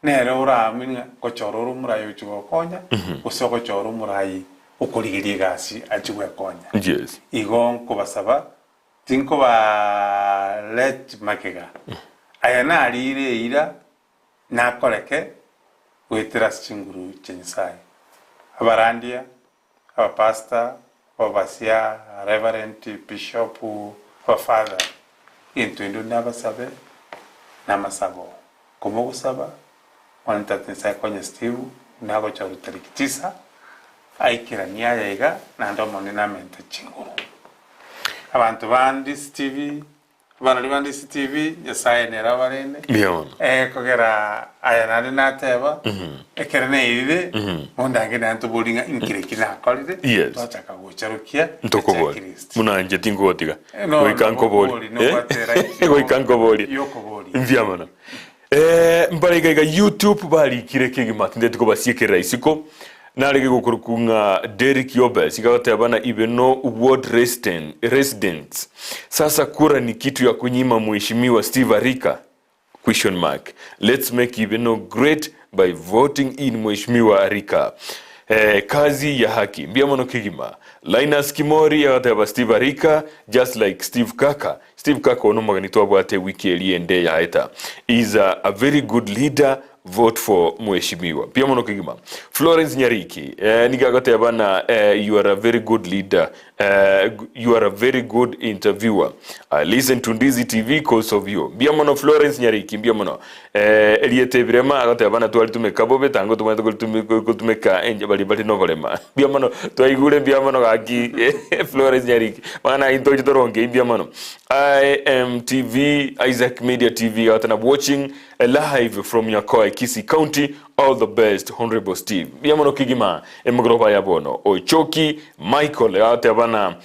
nero ora minga ko chororo murayo chugo konya usoko choro murayi ukoligiri gasi achugwe konya yes igon ko basaba tinko ba let makega ayana alire ira na koreke wetras chinguru chenyisai abarandia abapasta abasia reverend bishop father into nduna basabe na masabo komo gusaba wanatatensa konya Steve nago cha rutarikitisa aikira niayega na ndo monena mente chinguru abantu bandi Steve bana libandi CTV ya sai ne rabarene bion kogera aya nari nateba ekerene ide mondange nanto bolinga inkirikina kolide tochaka gocharukia ntokoboli munanje tingotiga goikankoboli goikankoboli yokoboli mviamana mbarega YouTube bali kireke matinde tukobasiekera isiko narege gukurukunga Derek Yobes ikawata bana ibeno ward residents sasa kura ni kitu ya kunyima mheshimiwa Steve Arika ? Let's make ibeno great by voting in mheshimiwa Arika. Kazi ya haki mbiamono kigima Linus Kimori ya Steve Arika just like Steve Kaka ono maganito abwate wiki eliende ya eta is a very good leader. Vote for mheshimiwa pia mono kigima Florence Nyariki nigagote bana you are a very good leader, you are a very good interviewer. I listen to Ndizi TV because of you. Bia mono Florence Nyariki bia mono eliete birema agote bana twali tumekabobe tango tumeka enje bali novolema bia mono twaigure bia mono gaki Florence Nyariki mana intoje toronge bia mono IMTV Isaac Media TV atana watching live from Nyakoa Kisii County. All the best Honorable Steve biamono kigima emgroba ya bono Ochoki Michael atabana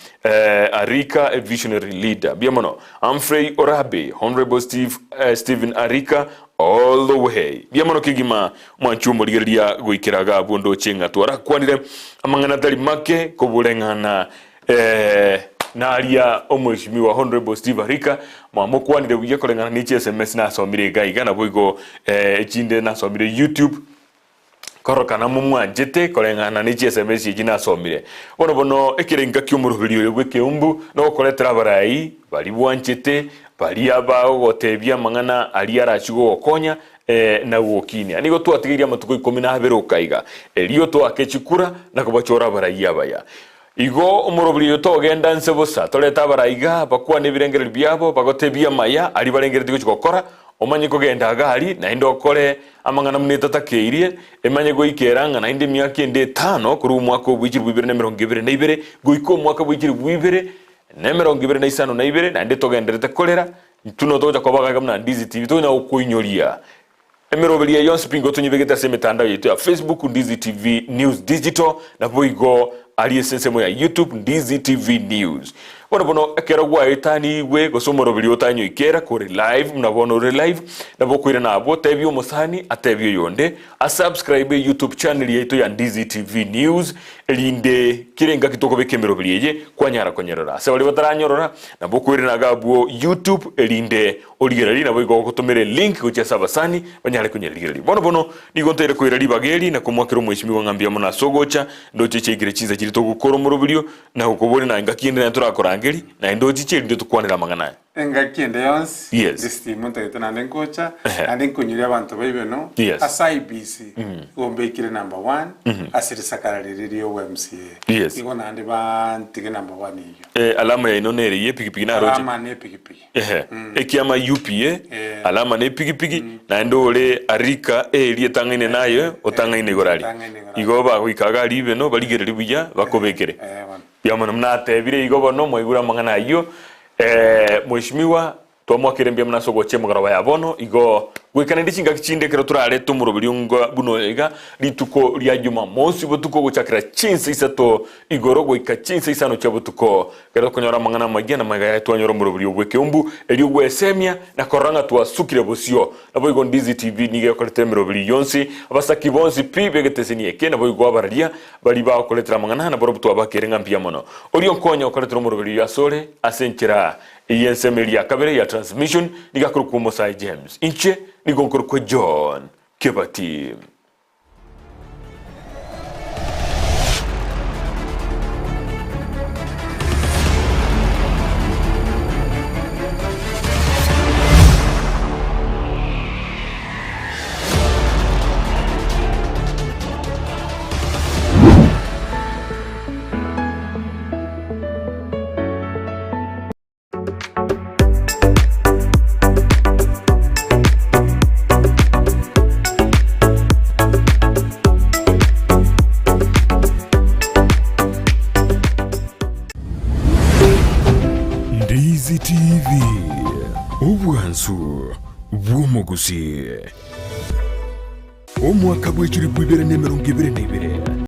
Arika a visionary leader biamono Humphrey Orabe Honorable Stephen Arika all the way biamono kigima mwanchumo ligeria goikiraga bondo chenga twara kwanire amangana tali make kobulengana naria omweshimiwa Honorable Steve Arika mwamokwanire wiye kolengana ni SMS na somire gaigana boigo chinde na somire YouTube korokana mumwanjete kolengana ni SMS yina somire bono ekirenga kyumurubirio gweke umbu no koletera barai bali bwanjete bali abao gotebia mangana ali arachigo okonya na wokini anigo twatigiria matuko 12 ukaiga elio to akechikura na kubachora barai abaya igo umurubiri togenda nsebusa toleta baraiga bakwa nebirengere byabo bagotebia maya ali barengere digukora omanye kogenda gari na indo kore amangana munetatakeirie emanye goikeranga na indi myaka ende 5 kuri umwaka w'ibikiri 2022 goiko umwaka w'ibikiri 2025 na indi togenderete kolera tuno toja kobaga mna Ndizi TV to na ukoinyoria emerobelia yonse pingo tunyibegeta semitandao yetu ya Facebook Ndizi TV News Digital na boigo ali essence ya YouTube Ndizi TV News. Bono ekera gwa etani we gosomoro video tanyo ikera kuri live mnabono re live na bokwira na abo tebyo musani atebyo yonde a subscribe YouTube channel yetu ya Ndizi TV News elinde kirenga kitoko bekemero bilyeje kwanyara konyerora se bali bataranyorora na bokwira na gabo YouTube elinde oligera na boigo gotomere link kucha sabasani banyale konyerira bono nigontere kwira libageli na kumwakiro mweshimiwa ngambia mona sogocha ndoche chegire chinza chiri togukora mu rubiryo na ukobore na ngakinde na turakora ngeli na indoji chiri ndio tukwanira mangana engakinde yonse destimu ntaito na ndenkocha andi kunyira abantu baibeno asai BC gombekire number 1 asiri sakaraririyo MCA igo nandi bantige number 1 iyo alama ya inonere ye pikipiki na roje alama ne pikipiki ekiama UPA alama ne pikipiki na ndole Arika eliye tangine nayo otangine gorali igo ba gwikaga libe no baligere libuya bakobekere byamana mnatebire igo bono moigura mangana iyo mheshimiwa twamwakirembia mnasogoche mugaraba ya bono igo gwikana ndichinga kichinde kero turare tumurubiri ngo buno ega lituko lya Jumamosi botuko guchakira chinse isato igoro gwika chinse isano cha botuko kero konyora mangana magena magaya twanyora murubiri gweke umbu eli gwesemia na koranga twasukire bosio nabo igo Ndizi TV nige koletera murubiri yonsi abasaki bonsi pibe geteseni eke nabo igo abaralia bali ba koletera mangana na borobuto abakerenga mpia mono oliyo konya koletera murubiri yasore asenchera iyensemelia kabere ya transmission nigakuru ku Mosai James inche nigonkuru John Kebati. Ndizi TV obwansu bw'omuguzi omwaka gw'ekiri 2022